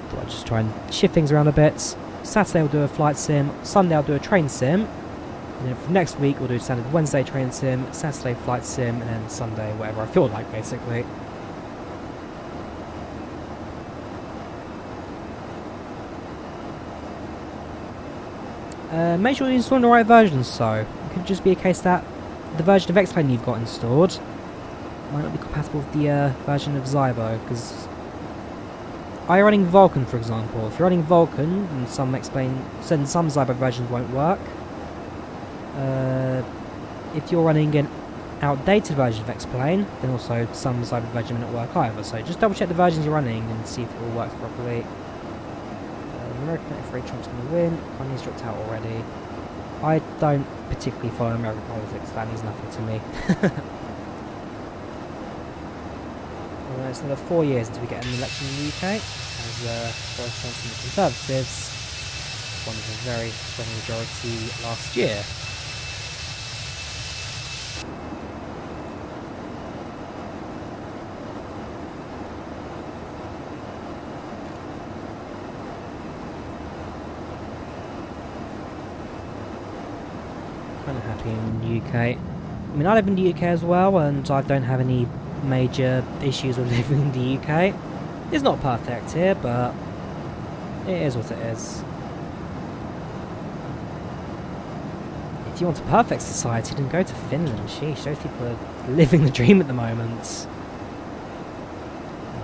thought I'd just try and shift things around a bit. Saturday we'll do a flight sim, Sunday I'll do a train sim, and then for next week we'll do standard Wednesday train sim, Saturday flight sim, and then Sunday whatever I feel like, basically. Make sure you install the right versions, so it could just be a case that the version of XP11 you've got installed might not be compatible with the version of Zybo, because are you running Vulkan, for example? If you're running Vulkan, and some Zybo versions won't work. If you're running an outdated version of XP11, then also some Zybo version may not work either, so just double check the versions you're running and see if it all works properly. American F3 Trump's going to win. Kanye's dropped out already. I don't particularly follow American politics, that means nothing to me. Well, it's another 4 years until we get an election in the UK, as Boris Johnson and the Conservatives won with a very strong majority last year. Kind of happy in the UK. I mean, I live in the UK as well, and I don't have any major issues with living in the UK. It's not perfect here, but it is what it is. If you want a perfect society, then go to Finland. Sheesh, those people are living the dream at the moment.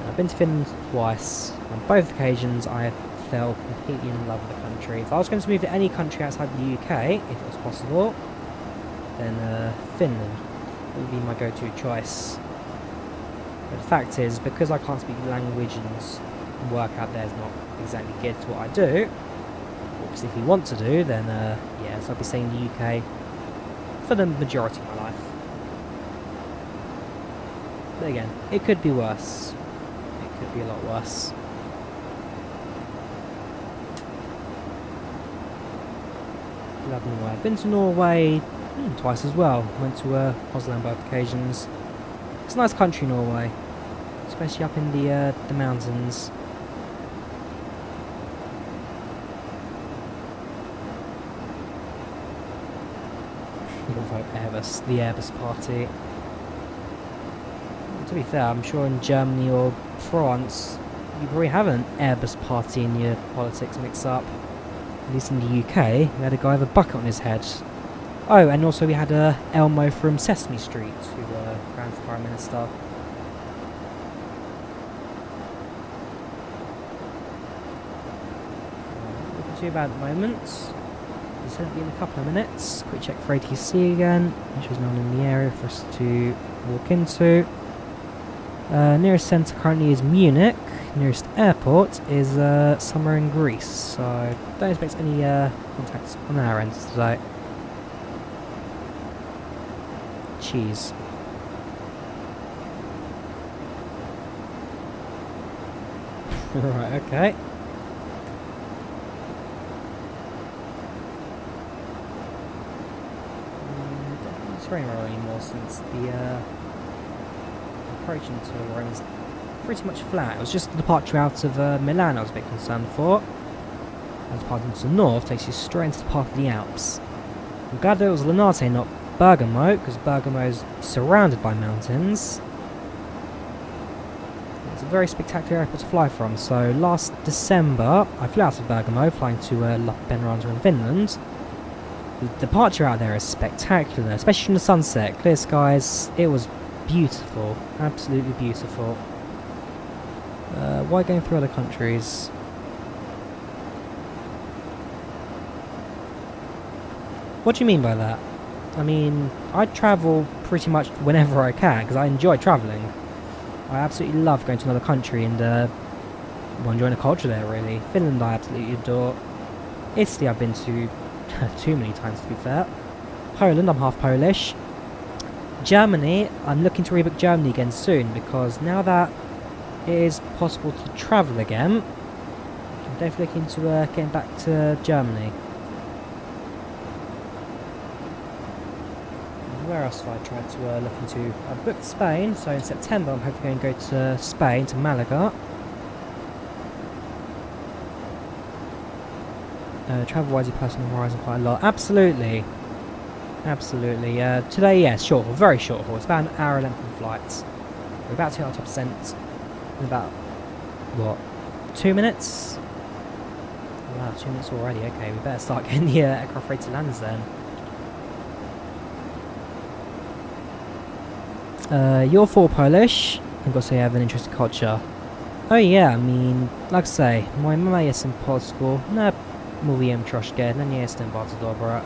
I've been to Finland twice. On both occasions, I fell completely in love with the country. If I was going to move to any country outside the UK, if it was possible, then Finland would be my go-to choice. But the fact is, because I can't speak the language and work out there is not exactly geared to what I do, obviously if you want to do, then yes, I'll be staying in the UK for the majority of my life. But again, it could be worse. It could be a lot worse. Love Norway. I've been to Norway twice as well. Went to Oslo on both occasions. It's a nice country, Norway, especially up in the mountains. You'll vote Airbus, the Airbus party. To be fair, I'm sure in Germany or France you probably have an Airbus party in your politics mix-up. At least in the UK, we had a guy with a bucket on his head. Oh, and also we had Elmo from Sesame Street, who ran for Prime Minister. Looking too bad at the moment. It's going to be in a couple of minutes. Quick check for ATC again, which is not in the area for us to walk into. Nearest centre currently is Munich. Nearest airport is somewhere in Greece, so don't expect any contacts on our end today. Cheese. Right, okay. It's raining anymore since the approach into Rome is pretty much flat. It was just the departure out of Milan I was a bit concerned for. And departing to the north takes you straight into the path of the Alps. I'm glad that it was Linate, not Bergamo, because Bergamo is surrounded by mountains. It's a very spectacular airport to fly from. So last December, I flew out of Bergamo, flying to Lappeenranta in Finland. The departure out there is spectacular, especially in the sunset, clear skies. It was beautiful, absolutely beautiful. Why going through other countries? What do you mean by that? I mean, I travel pretty much whenever I can because I enjoy travelling. I absolutely love going to another country and enjoying the culture there, really. Finland I absolutely adore. Italy I've been to too many times, to be fair. Poland, I'm half Polish. Germany, I'm looking to rebook Germany again soon because now that it is possible to travel again, I'm definitely looking to getting back to Germany. Where else have I tried to look into? I've booked Spain, so in September I'm hopefully going to go to Spain, to Malaga. Travel-wise, your personal horizon quite a lot. Absolutely. Absolutely. Today, yes, short haul, very short haul. It's about an hour length of flights. We're about to hit our top percent in about, what, 2 minutes? Wow, 2 minutes already. Okay, we better start getting the aircraft ready to land then. You're full Polish. I've got to say you have an interesting culture. Oh yeah, I mean, like I say, moja mama jest w Polsku. No, mówiłem troszkę, no nie jestem bardzo dobra.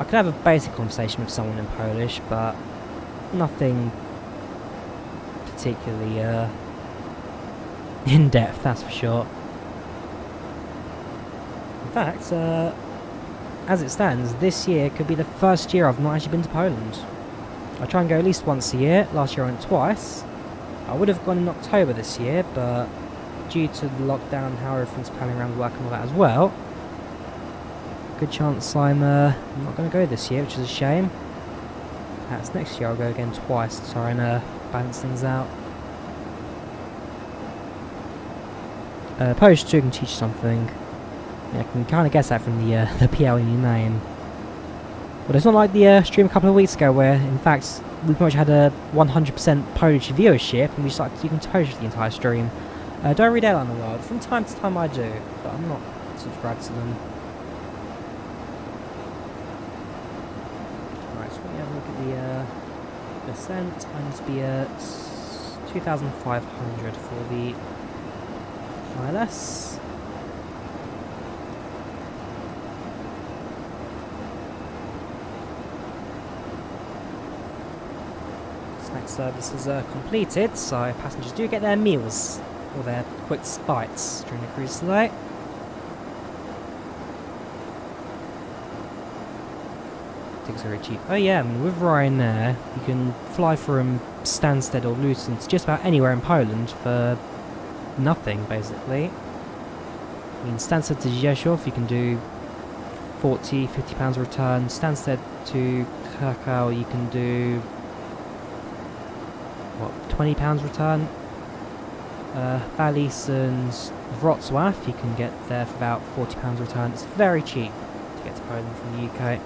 I could have a basic conversation with someone in Polish, but nothing particularly in depth, that's for sure. In fact, as it stands, this year could be the first year I've not actually been to Poland. I try and go at least once a year. Last year I went twice. I would have gone in October this year, but due to the lockdown and how everything's planning around work and all that as well, good chance I'm not going to go this year, which is a shame. Perhaps next year I'll go again twice to try and balance things out. Polish 2 can teach something. Yeah, I can kind of guess that from the PL in your name. But it's not like the stream a couple of weeks ago where, in fact, we pretty much had a 100% Polish viewership and we started speaking Polish the entire stream. Don't read Airline the World. From time to time I do, but I'm not subscribed to them. Alright, so let me have a look at the percent. I need to be at 2,500 for the ILS. Snack service is completed, so passengers do get their meals or their quick bites during the cruise today. Tickets are very cheap. Oh yeah, I mean, with Ryanair, you can fly from Stansted or Luton to just about anywhere in Poland for nothing, basically. I mean, Stansted to Rzeszów, you can do £40–50 return. Stansted to Krakow, you can do what, £20 return. Balice and Wrocław, you can get there for about £40 return. It's very cheap to get to Poland from the UK.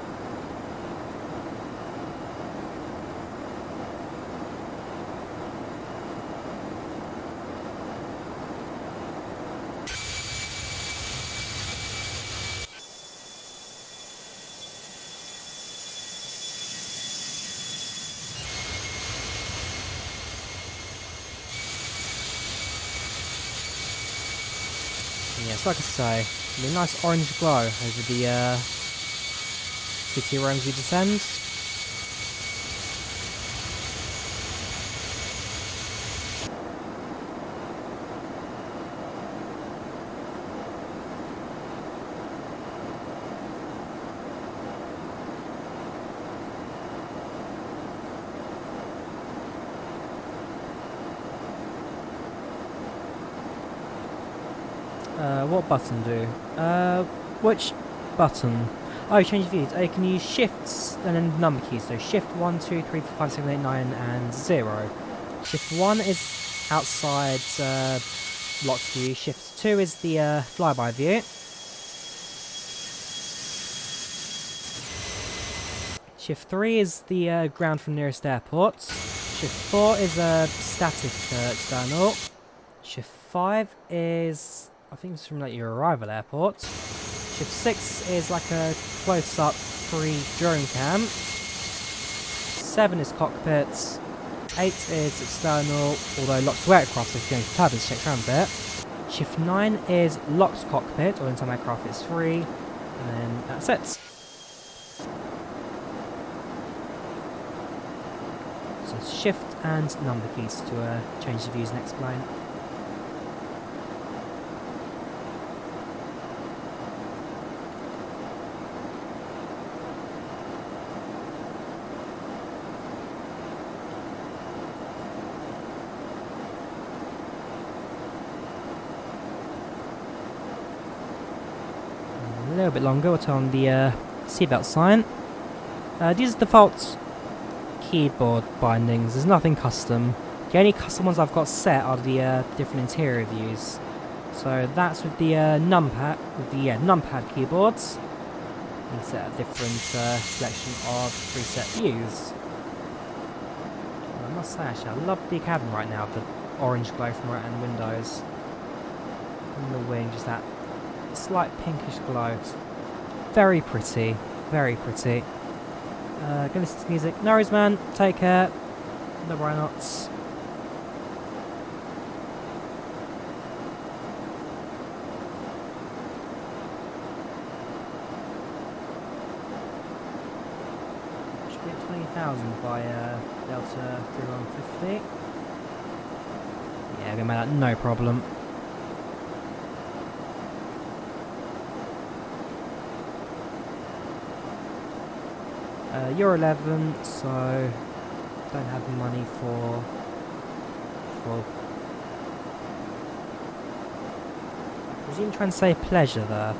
Yes, like I say, a nice orange glow over the city Rome as we descend. What button do? Which button? Oh, you change views. You can use shifts and then number keys. So shift 1, 2, 3, 4, 5, 6, 7, 8, 9 and 0. Shift 1 is outside locked view. Shift 2 is the flyby view. Shift 3 is the ground from nearest airport. Shift 4 is a static external. Shift 5 is, I think it's from like your arrival airport. Shift 6 is like a close-up free drone cam. 7 is cockpit. 8 is external, although locked to aircraft, so if you're going to turbines, check around a bit. Shift 9 is locked cockpit, or in some aircraft it's free, and then that's it. So shift and number keys to change the views and explain. A little bit longer, we'll turn on the seatbelt sign. These are default keyboard bindings, there's nothing custom. The only custom ones I've got set are the different interior views. So that's with the numpad, numpad keyboards. You can set a different selection of preset views. And I must say actually, I love the cabin right now, the orange glow from right hand windows. And the wing, just that slight pinkish glow. It's very pretty, very pretty. Gonna listen to music. No worries, man. Take care. No why nots. Should be at 20,000 by Delta 3150. Yeah, gonna make that no problem. You're 11, so don't have the money for I presume trying to say pleasure there.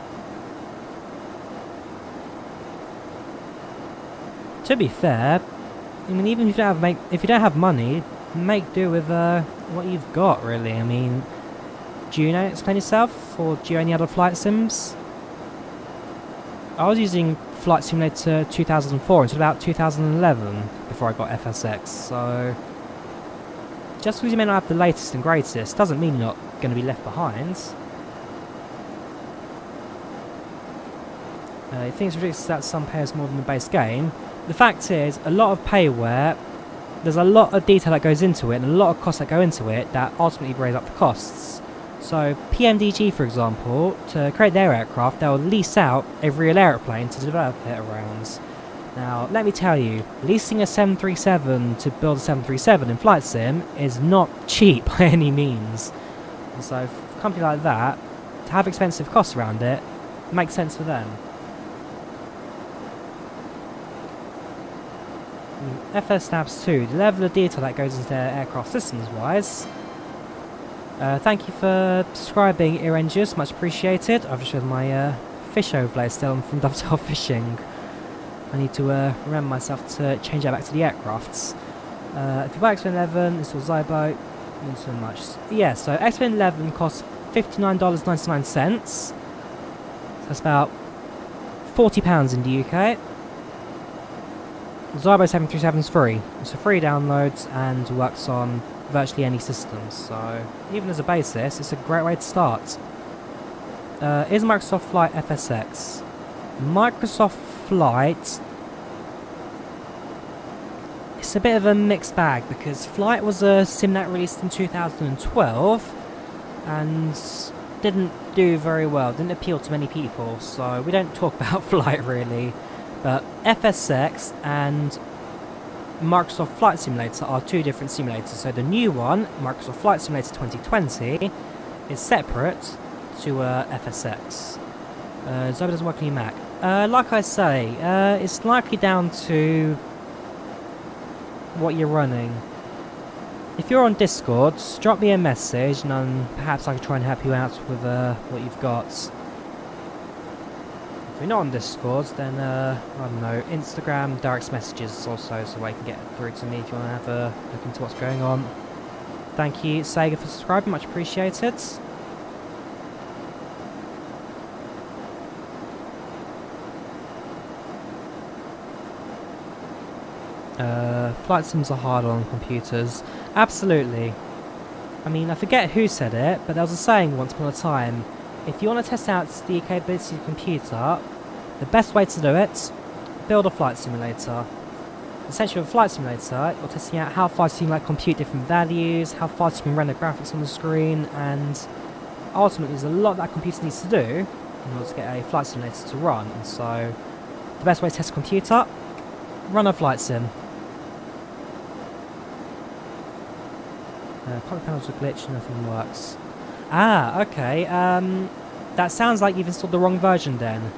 To be fair, I mean, even if you don't have money, make do with what you've got. Really, I mean, do you know explain yourself, or do you any other flight sims? I was using Flight Simulator 2004 until about 2011 before I got FSX, so just because you may not have the latest and greatest doesn't mean you're not going to be left behind. You think it's ridiculous that some pay us more than the base game. The fact is, a lot of payware, there's a lot of detail that goes into it and a lot of costs that go into it that ultimately raise up the costs. So PMDG, for example, to create their aircraft, they'll lease out a real aeroplane to develop it around. Now, let me tell you, leasing a 737 to build a 737 in Flight Sim is not cheap by any means. And so for a company like that, to have expensive costs around it, makes sense for them. FS Stabs 2, the level of detail that goes into their aircraft systems wise. Thank you for subscribing, Irengers, much appreciated. I've just showed my fish overlay still from Dovetail Fishing. I need to remember myself to change that back to the aircrafts. If you buy XP11, install Zybo, not so much. Yeah, so XP11 costs $59.99. So that's about £40 in the UK. Zybo 737 is free. It's a free downloads and works on virtually any systems, so even as a basis, it's a great way to start. Is Microsoft Flight FSX? Microsoft Flight, it's a bit of a mixed bag because Flight was a sim that released in 2012 and didn't do very well, didn't appeal to many people, so we don't talk about Flight really. But FSX and Microsoft Flight Simulator are two different simulators. So the new one, Microsoft Flight Simulator 2020, is separate to FSX. Zybo doesn't work on your Mac. Like I say, it's likely down to what you're running. If you're on Discord, drop me a message and perhaps I can try and help you out with what you've got. If you're not on Discord, then, I don't know, Instagram, direct messages also, so you can get through to me if you want to have a look into what's going on. Thank you, Sega, for subscribing, much appreciated. Flight sims are hard on computers. Absolutely. I mean, I forget who said it, but there was a saying once upon a time, if you want to test out the capability of a computer, the best way to do it, build a flight simulator. Essentially with a flight simulator, you're testing out how fast you can compute different values, how fast you can render graphics on the screen, and ultimately there's a lot that computer needs to do in order to get a flight simulator to run. And so the best way to test a computer, run a flight sim. Cockpit panels are glitched, nothing works. Ah, okay. That sounds like you've installed the wrong version then.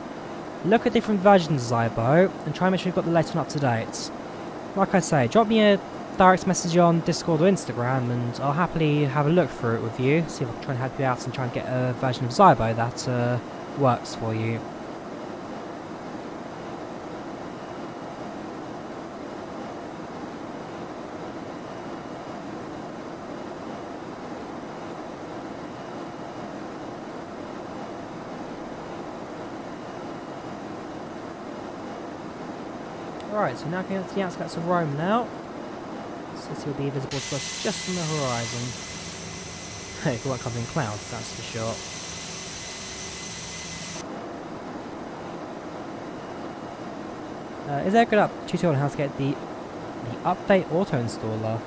Look at different versions of Zybo and try and make sure you've got the latest one up to date. Like I say, drop me a direct message on Discord or Instagram and I'll happily have a look through it with you, see if I can try and help you out and try and get a version of Zybo that works for you. Right, so now going to the outskirts of Rome now. The city will be visible to us just on the horizon. Hey, if we weren't covered in clouds, that's for sure. Is there a good tutorial on how to get the update auto installer?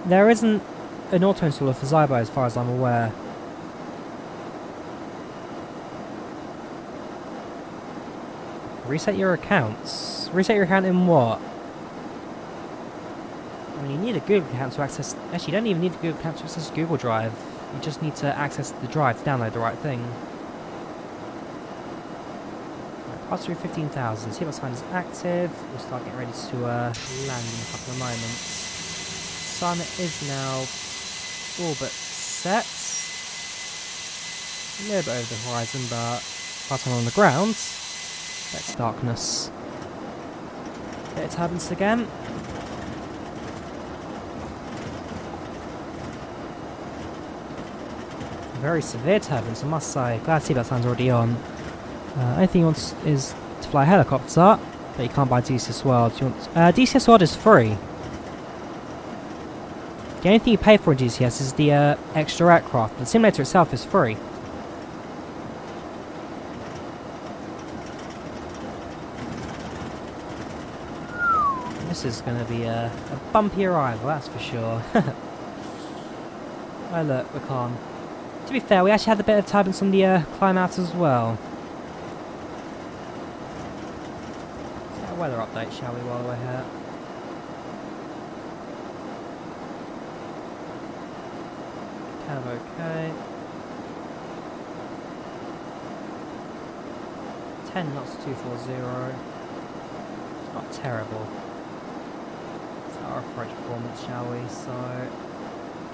There isn't an auto installer for Zybo as far as I'm aware. Reset your accounts. Reset your account in what? I mean, you need a Google account to access... Actually, you don't even need a Google account to access Google Drive. You just need to access the drive to download the right thing. Right, pass through 15,000. See what sign is active. We'll start getting ready to land in a couple of moments. Sun is now all but set. A little bit over the horizon, but part on the ground. That's darkness. Bit of turbulence again. Very severe turbulence, I must say. Glad to see that sound's already on. Anything you want is to fly a helicopter, but you can't buy DCS World. You want, DCS World is free. The only thing you pay for in DCS is the extra aircraft. The simulator itself is free. This is going to be a bumpy arrival, that's for sure. Oh look, we're calm. To be fair, we actually had a bit of turbulence on the climb out as well. Let's get a weather update, shall we, while we're here? Kind of okay. 10 knots 240. It's not terrible. Our approach performance, shall we? So,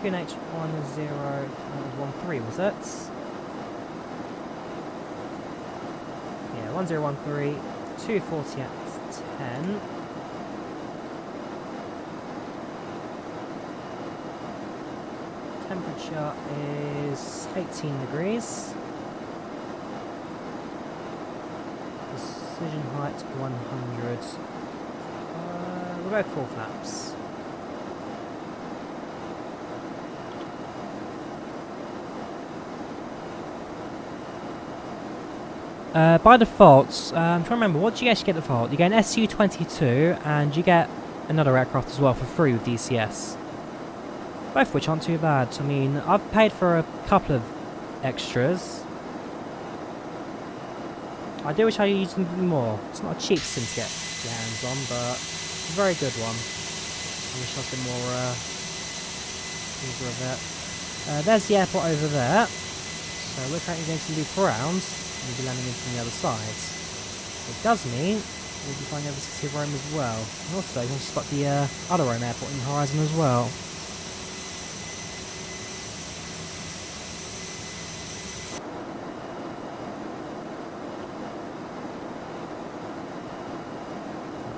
QNH 1013 was it? Yeah, 1013, 240 at 10. Temperature is 18 degrees. Precision height 100. We'll go 4 flaps. By default, I'm trying to remember, what do you actually get default? You get an SU-22 and you get another aircraft as well for free with DCS. Both of which aren't too bad. I mean, I've paid for a couple of extras. I do wish I used them more. It's not a cheap sim to get your hands on, but a very good one. I wish I was a bit more user of it. There's the airport over there. So we're currently going to loop around and we'll be landing in from the other side. It does mean we'll be flying over the city of Rome as well. And also you can spot the other Rome airport in the horizon as well.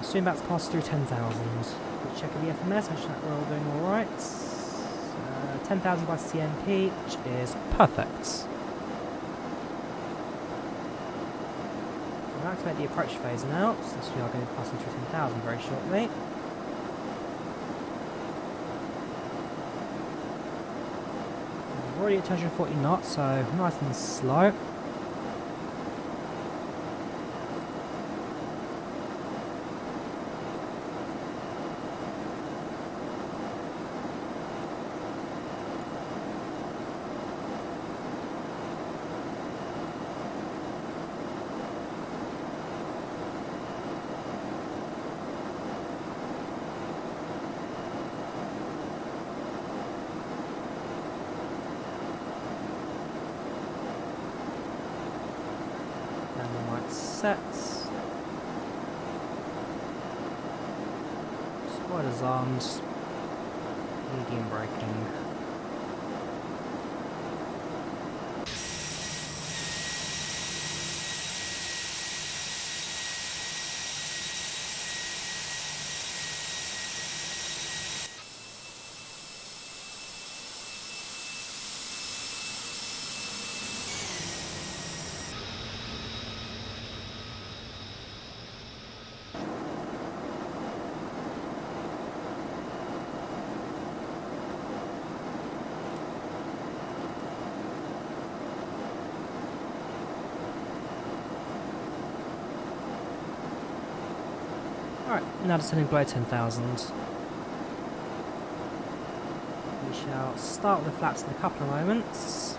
Soon about to pass through 10,000. Check the FMS, make sure that we're all doing alright. 10,000 by CMP, which is perfect. activate the approach phase now, since we are going to be passing through 10,000 very shortly. We're already at 240 knots, so nice and slow. Sets. Spoilers arms. Medium braking. Alright, now descending below 10,000. We shall start with the flaps in a couple of moments.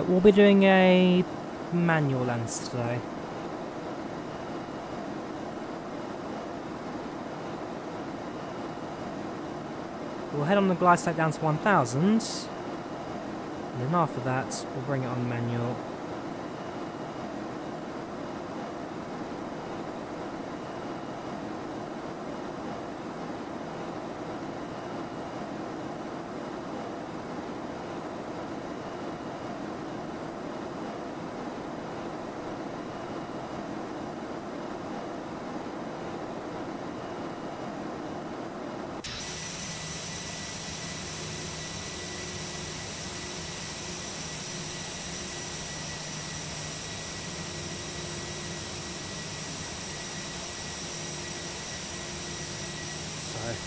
We'll be doing a manual lens today. We'll head on the glide slope down to 1,000, and then after that we'll bring it on manual.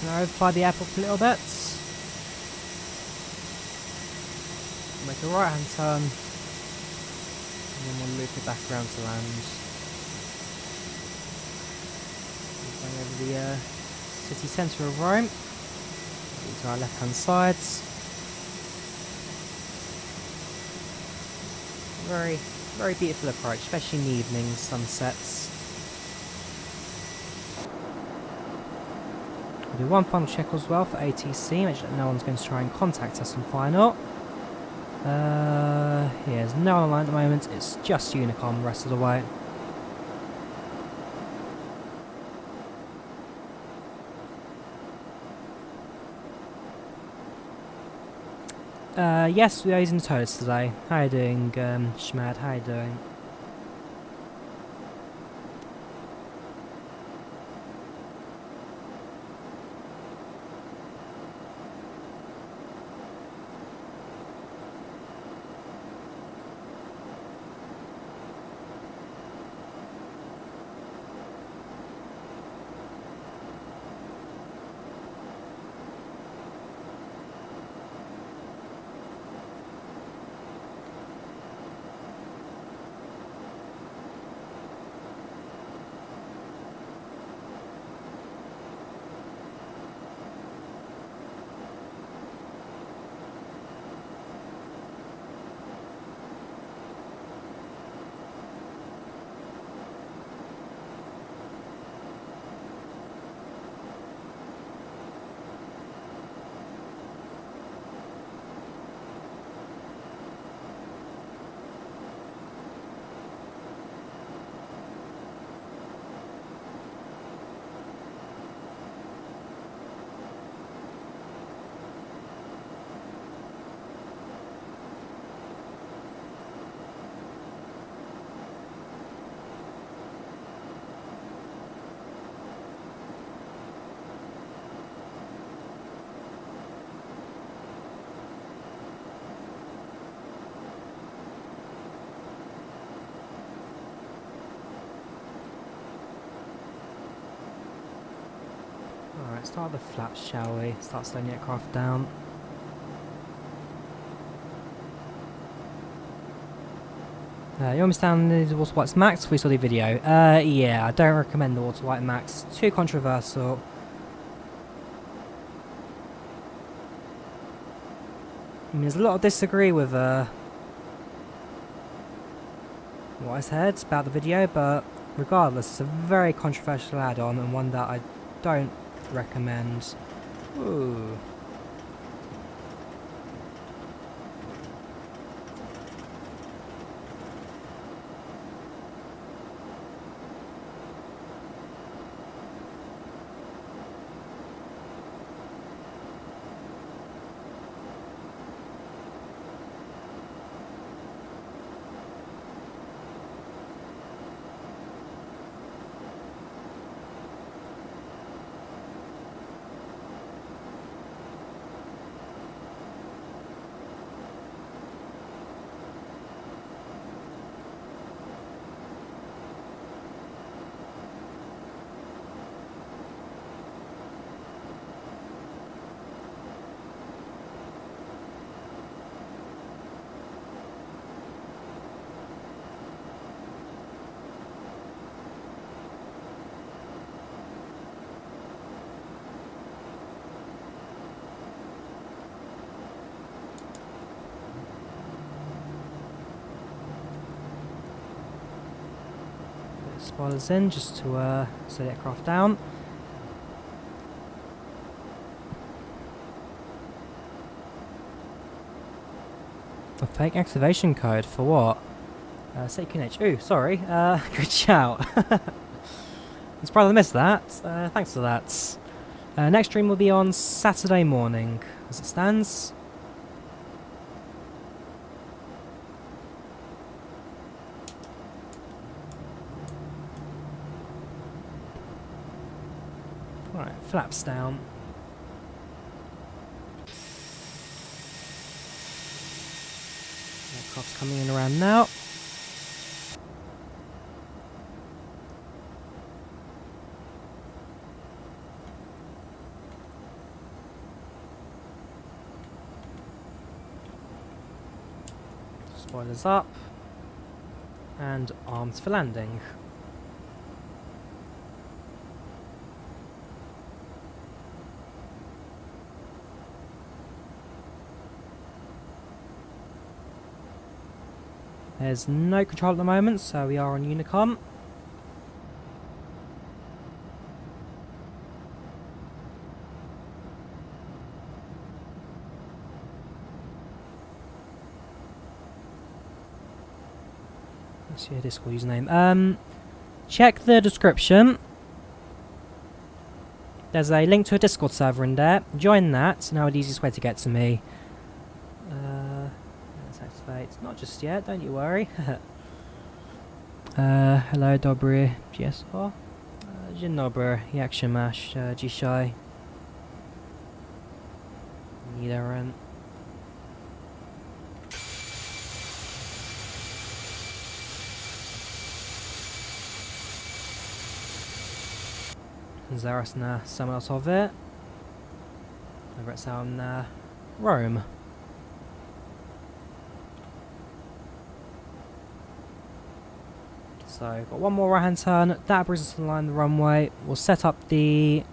Can I overfly the airport for a little bit? Make a right hand turn, and then we'll loop it back around to land. Going over the city centre of Rome, to our left hand side. Very, very beautiful approach, especially in the evenings, sunsets. We'll do one final check as well for ATC, make sure that no one's going to try and contact us on final. There's no one online at the moment, it's just Unicom the rest of the way. Yes, we are using the ToLiss today. How you doing, Shmad? How you doing? start the flaps, shall we? Start slowing the aircraft down. You understand the water whites max? We saw the video. Yeah, I don't recommend the water white max. Too controversial. I mean, there's a lot of disagree with what I said about the video, but regardless, it's a very controversial add-on and one that I don't recommend. Ooh. Spoilers in just to slow the aircraft down. A fake activation code for what? Seikunage. Ooh, sorry. Good shout. I'm surprised I missed that. Thanks for that. Next stream will be on Saturday morning, as it stands. Right, flaps down. Aircraft's coming in around now. Spoilers up. And arms for landing. There's no control at the moment, so we are on Unicom. Let's see a Discord username. Check the description. There's a link to a Discord server in there. Join that. Now the easiest way to get to me. Activate. Not just yet, don't you worry. Hello, dobry GSO. Dzień dobry, jak się masz dzisiaj? Niederan. Zaraz na samolotowy. Wracałem na Rome. So, got one more right hand turn, that brings us to the line of the runway. We'll set up the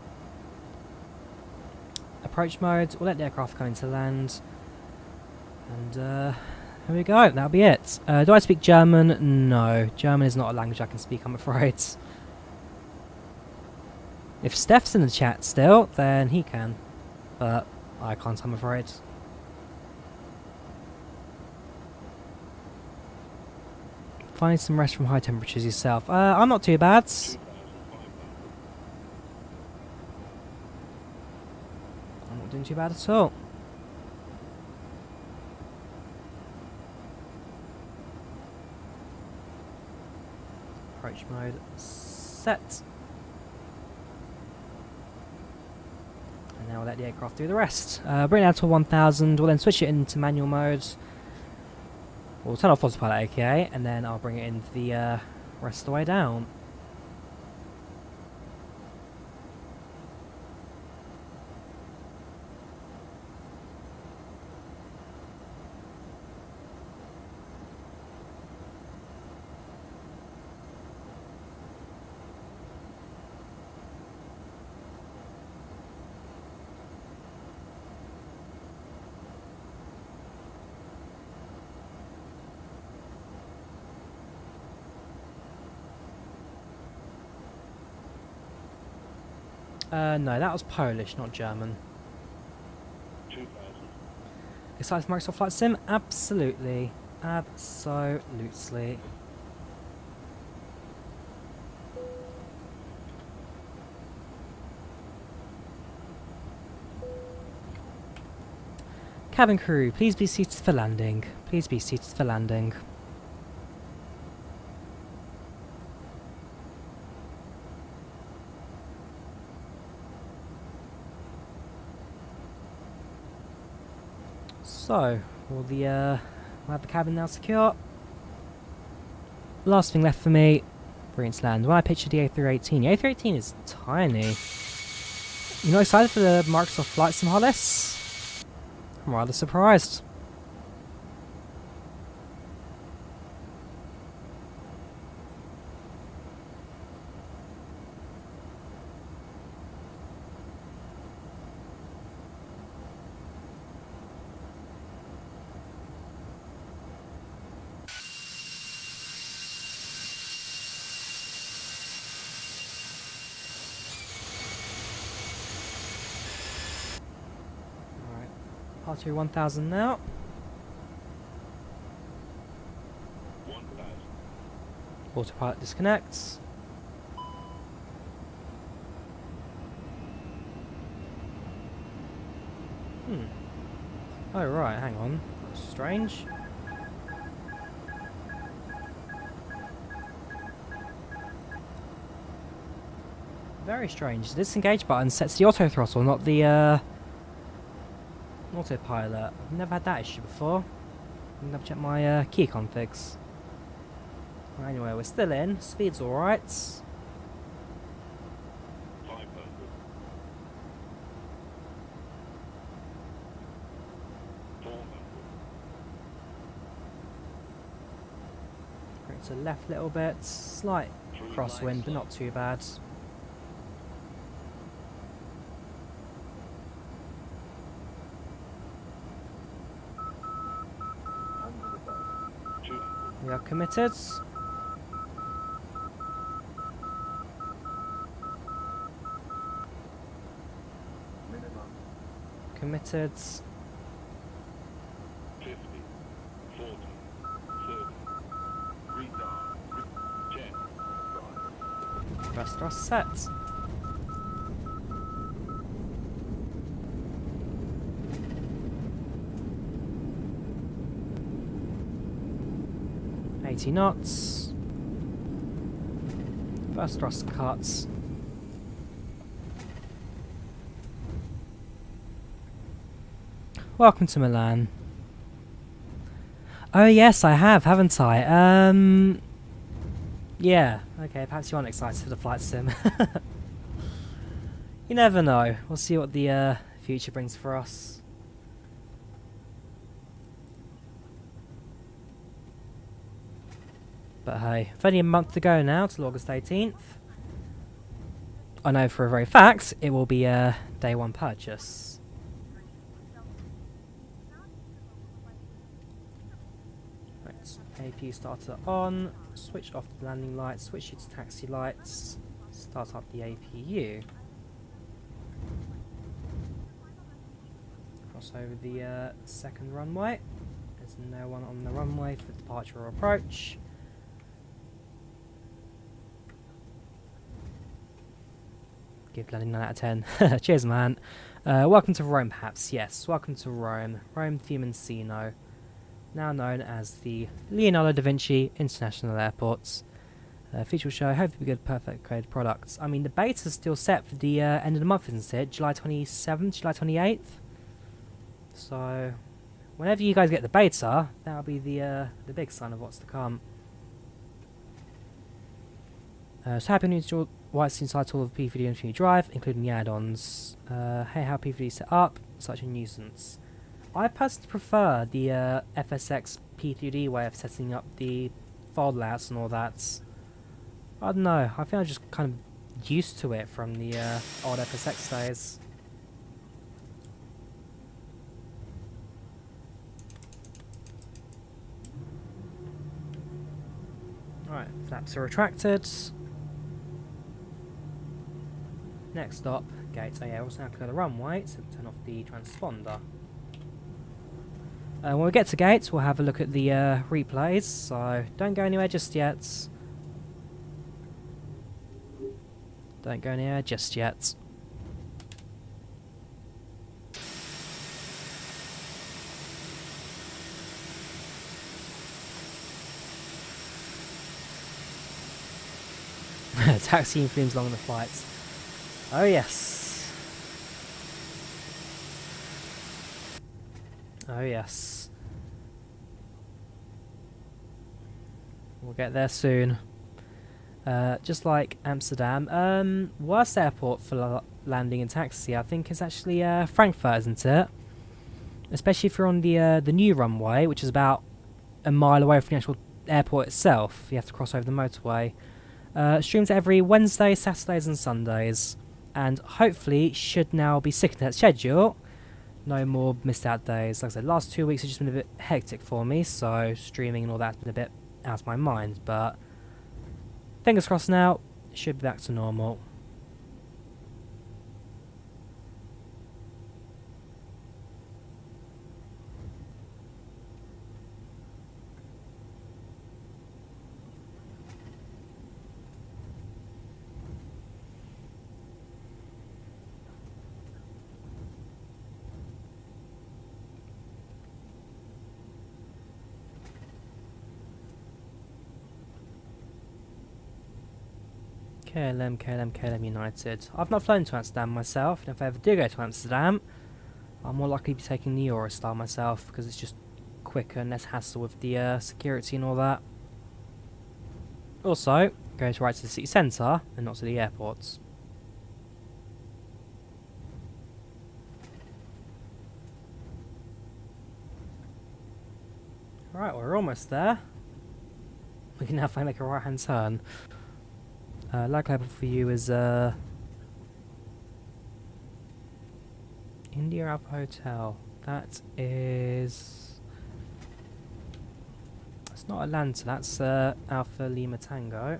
approach mode, we'll let the aircraft come into land, and here we go, that'll be it. Do I speak German? No, German is not a language I can speak, I'm afraid. If Steph's in the chat still, then he can, but I can't, I'm afraid. Find some rest from high temperatures yourself. I'm not too bad. I'm not doing too bad at all. Approach mode set. And now we'll let the aircraft do the rest. Bring it down to 1000. We'll then switch it into manual mode. We'll turn off autopilot AKA, and then I'll bring it into the rest of the way down. No, that was Polish, not German. 2000. Excited for Microsoft Flight Sim? Absolutely. Absolutely. Cabin crew, please be seated for landing. Please be seated for landing. So, we'll have the cabin now secure. Last thing left for me, bring it to land. When I picture the A318, the A318 is tiny. You not excited for the Microsoft Flight Sim ToLiss? I'm rather surprised. R2 1000 now. 1000. Autopilot disconnects. Oh right, hang on. That's strange. Very strange. The disengage button sets the auto throttle, not the autopilot. I've never had that issue before. I'm gonna check my key configs. Anyway, we're still in. Speed's alright. 500. 400. Bring it to the left a little bit. Slight crosswind, but not too bad. We are committed. Committed. 50. 40. 30. Retard. Check. Right. Rest thrust set. knots. First thrust cuts. Welcome to Milan. Oh yes, I have, haven't I? Yeah. Okay, perhaps you aren't excited for the flight sim. You never know. We'll see what the future brings for us. But hey, it's only a month to go now till August 18th. I know for a very fact it will be a day one purchase. Right, APU starter on, switch off the landing lights, switch it to taxi lights, start up the APU. Cross over the second runway. There's no one on the runway for departure or approach. Give landing 9 out of 10. Cheers, man. Welcome to Rome, perhaps. Yes, welcome to Rome. Rome Fiumicino, now known as the Leonardo da Vinci International Airport. Feature will show hopefully good, perfect grade products. I mean, the beta's still set for the end of the month, isn't it? July 27th, July 28th. So, whenever you guys get the beta, that'll be the big sign of what's to come. So happy to install White's inside all of P3D and P3D Drive, including the add-ons. Hey, how P3D is set up, such a nuisance. I personally prefer the FSX P3D way of setting up the fold layouts and all that. I don't know, I think I'm just kind of used to it from the old FSX days. Alright, flaps are retracted. Next stop, gate. Oh yeah, we're also now clear the runway, so turn off the transponder. When we get to gates, we'll have a look at the replays, so don't go anywhere just yet. Don't go anywhere just yet. Taxiing fumes along the flights. Oh yes. Oh yes. We'll get there soon. Just like Amsterdam. Worst airport for landing and taxi, I think, is actually Frankfurt, isn't it? Especially if you're on the new runway, which is about a mile away from the actual airport itself. You have to cross over the motorway. Streams every Wednesday, Saturdays and Sundays, and hopefully should now be sticking to that schedule. No more missed out days. Like I said, last 2 weeks have just been a bit hectic for me, so streaming and all that's been a bit out of my mind, but fingers crossed now, should be back to normal. KLM United. I've not flown to Amsterdam myself, and if I ever do go to Amsterdam, I'm more likely to be taking the Eurostar myself, because it's just quicker and less hassle with the security and all that. Also, goes right to the city centre, and not to the airports. Right, we're almost there. We can now finally make a right hand turn. Lag level for you is India Alpha Hotel. That is... It's not Atlanta, that's Alpha Lima Tango.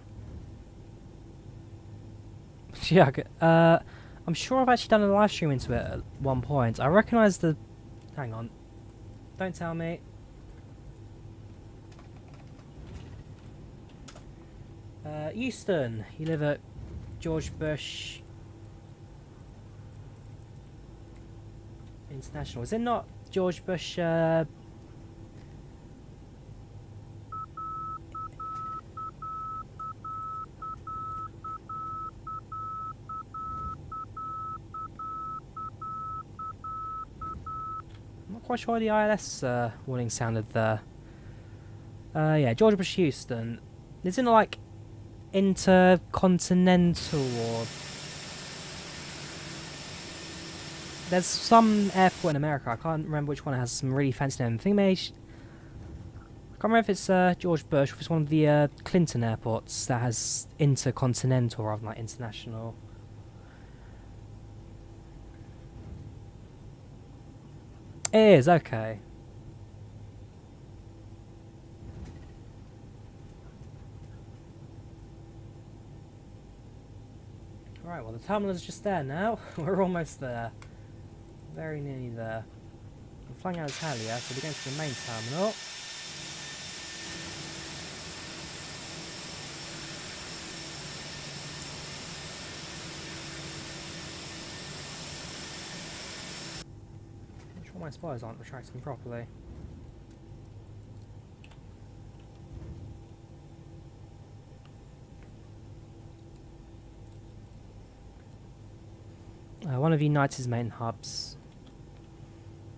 Yeah, okay. I'm sure I've actually done a live stream into it at one point. I recognise the... Hang on. Don't tell me. Euston, you live at George Bush International. Is it not George Bush? I'm not quite sure why the ILS warning sounded there. Yeah, George Bush Houston. Isn't it like Intercontinental or... There's some airport in America, I can't remember which one has some really fancy name. I think maybe... I can't remember if it's George Bush or if it's one of the Clinton airports that has Intercontinental rather than like International. It is, okay. Right, well the terminal's just there now. We're almost there. Very nearly there. We're flying out of Alitalia, so we're going to the main terminal. I'm sure my spires aren't retracting properly. One of United's main hubs.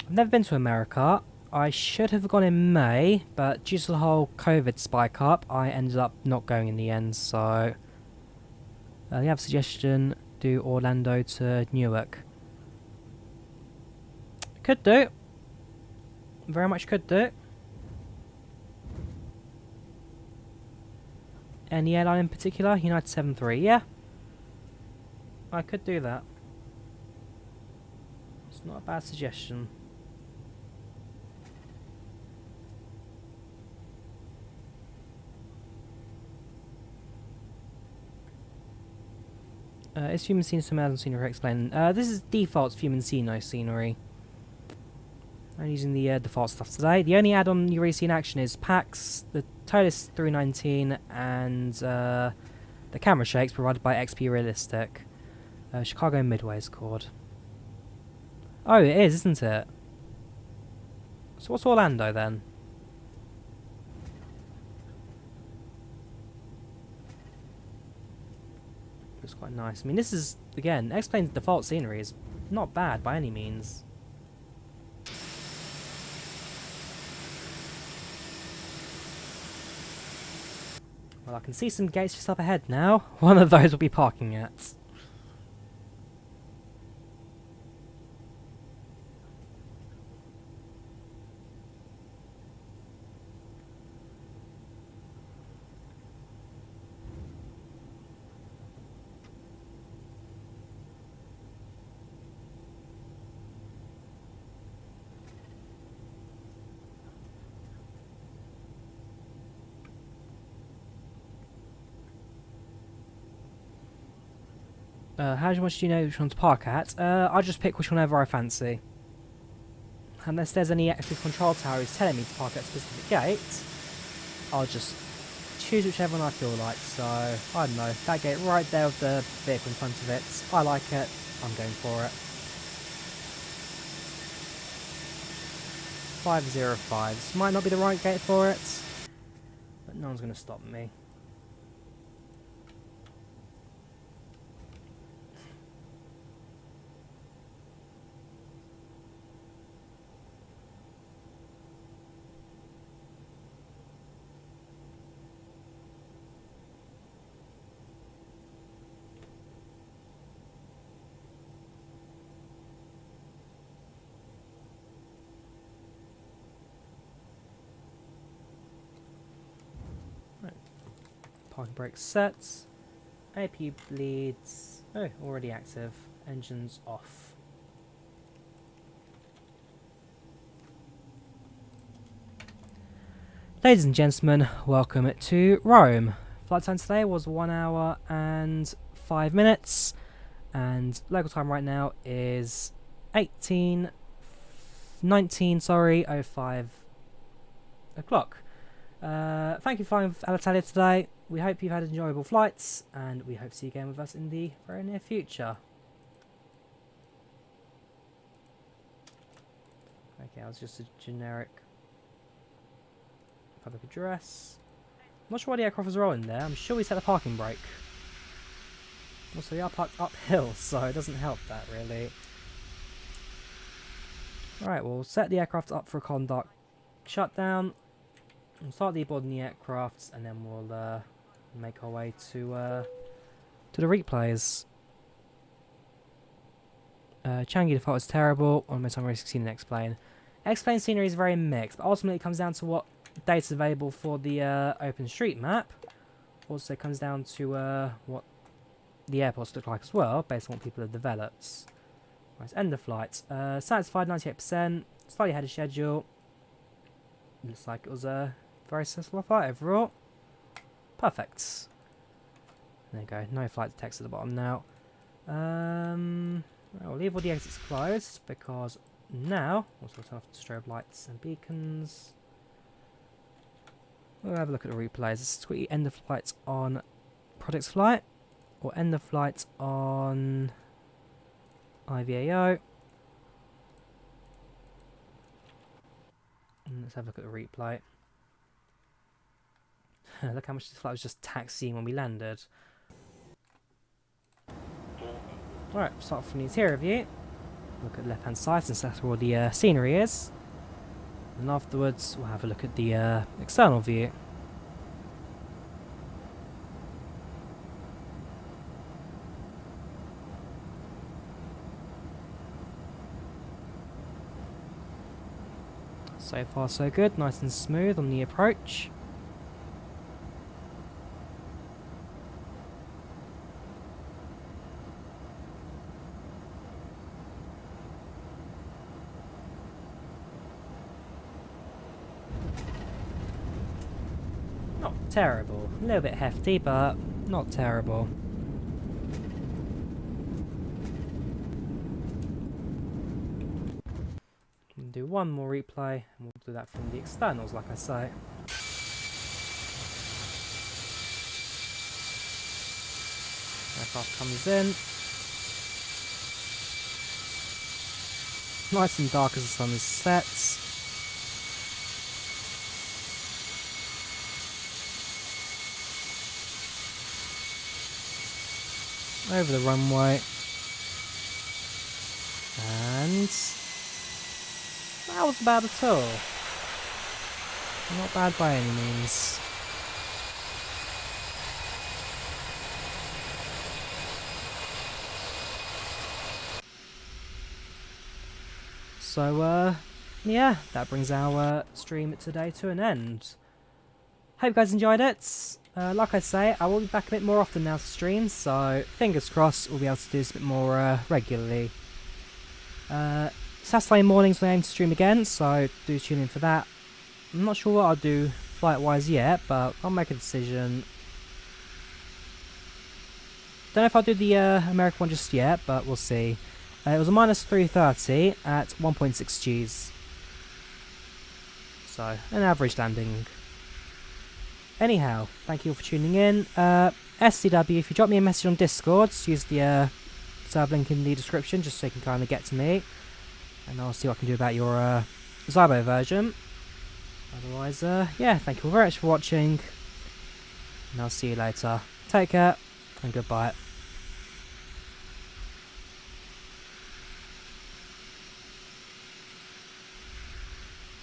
I've never been to America. I should have gone in May, but due to the whole COVID spike up, I ended up not going in the end, so... you have a suggestion, do Orlando to Newark. Could do. Very much could do. Any airline in particular? United 73, yeah. I could do that. It's not a bad suggestion. Is Fiumicino some add-on scenery explain? This is default Fiumicino scenery. I'm using the default stuff today. The only add-on you really see in action is PAX, the ToLiss A319, and the camera shakes provided by XP Realistic. Chicago Midway is called. Oh, it is, isn't it? So what's Orlando then? Looks quite nice. I mean, this is, again, X-Plane's default scenery is not bad by any means. Well, I can see some gates just up ahead now. One of those will be parking at. How much do you know which one to park at? I just pick which one ever I fancy. Unless there's any active control tower who's telling me to park at a specific gate, I'll just choose whichever one I feel like. So, I don't know, that gate right there with the vehicle in front of it, I like it, I'm going for it. 505. This might not be the right gate for it, but no one's going to stop me. Parking brake set. AP bleeds. Oh, already active. Engines off. Ladies and gentlemen, welcome to Rome. Flight time today was 1 hour and 5 minutes, and local time right now is 05 o'clock. Thank you for flying with Alitalia today. We hope you've had enjoyable flights, and we hope to see you again with us in the very near future. Okay, that was just a generic public address. I'm not sure why the aircraft was rolling there. I'm sure we set the parking brake. Also, we are parked uphill, so it doesn't help that really. Alright, we'll set the aircraft up for a conduct shutdown. We'll start deboarding the aircraft, and then we'll make our way to the replays. Changi default is terrible. On my time, really succeeding in X-Plane. X-Plane scenery is very mixed, but ultimately it comes down to what data is available for the OpenStreetMap. Also, it comes down to what the airports look like as well, based on what people have developed. Right, end of flight. Satisfied 98%, slightly ahead of schedule. Looks like it was a very successful flight overall. Perfect. There you go. No flight text at the bottom now. I'll leave all the exits closed because now also turn off the strobe lights and beacons. We'll have a look at the replays. This is quickly end of flight on Project's flight or end of flight on IVAO. And let's have a look at the replay. Look how much this flight was just taxiing when we landed. Alright, start from the interior view. Look at the left hand side since that's where all the scenery is. And afterwards we'll have a look at the external view. So far so good, nice and smooth on the approach. Not terrible, a little bit hefty but not terrible. do one more replay, and we'll do that from the externals, like I say. Aircraft comes in. Nice and dark as the sun is set. Over the runway. And that was bad at all. Not bad by any means. So, yeah, that brings our stream today to an end. Hope you guys enjoyed it. Like I say, I will be back a bit more often now to stream, so fingers crossed we'll be able to do this a bit more regularly. Saturday mornings we aim to stream again, so do tune in for that. I'm not sure what I'll do flight-wise yet, but I'll make a decision. Don't know if I'll do the American one just yet, but we'll see. It was a -330 at 1.6 Gs. So, an average landing. Anyhow, thank you all for tuning in. SCW, if you drop me a message on Discord, use the server link in the description just so you can kind of get to me. And I'll see what I can do about your Zybo version. Otherwise, yeah, thank you all very much for watching. And I'll see you later. Take care, and goodbye.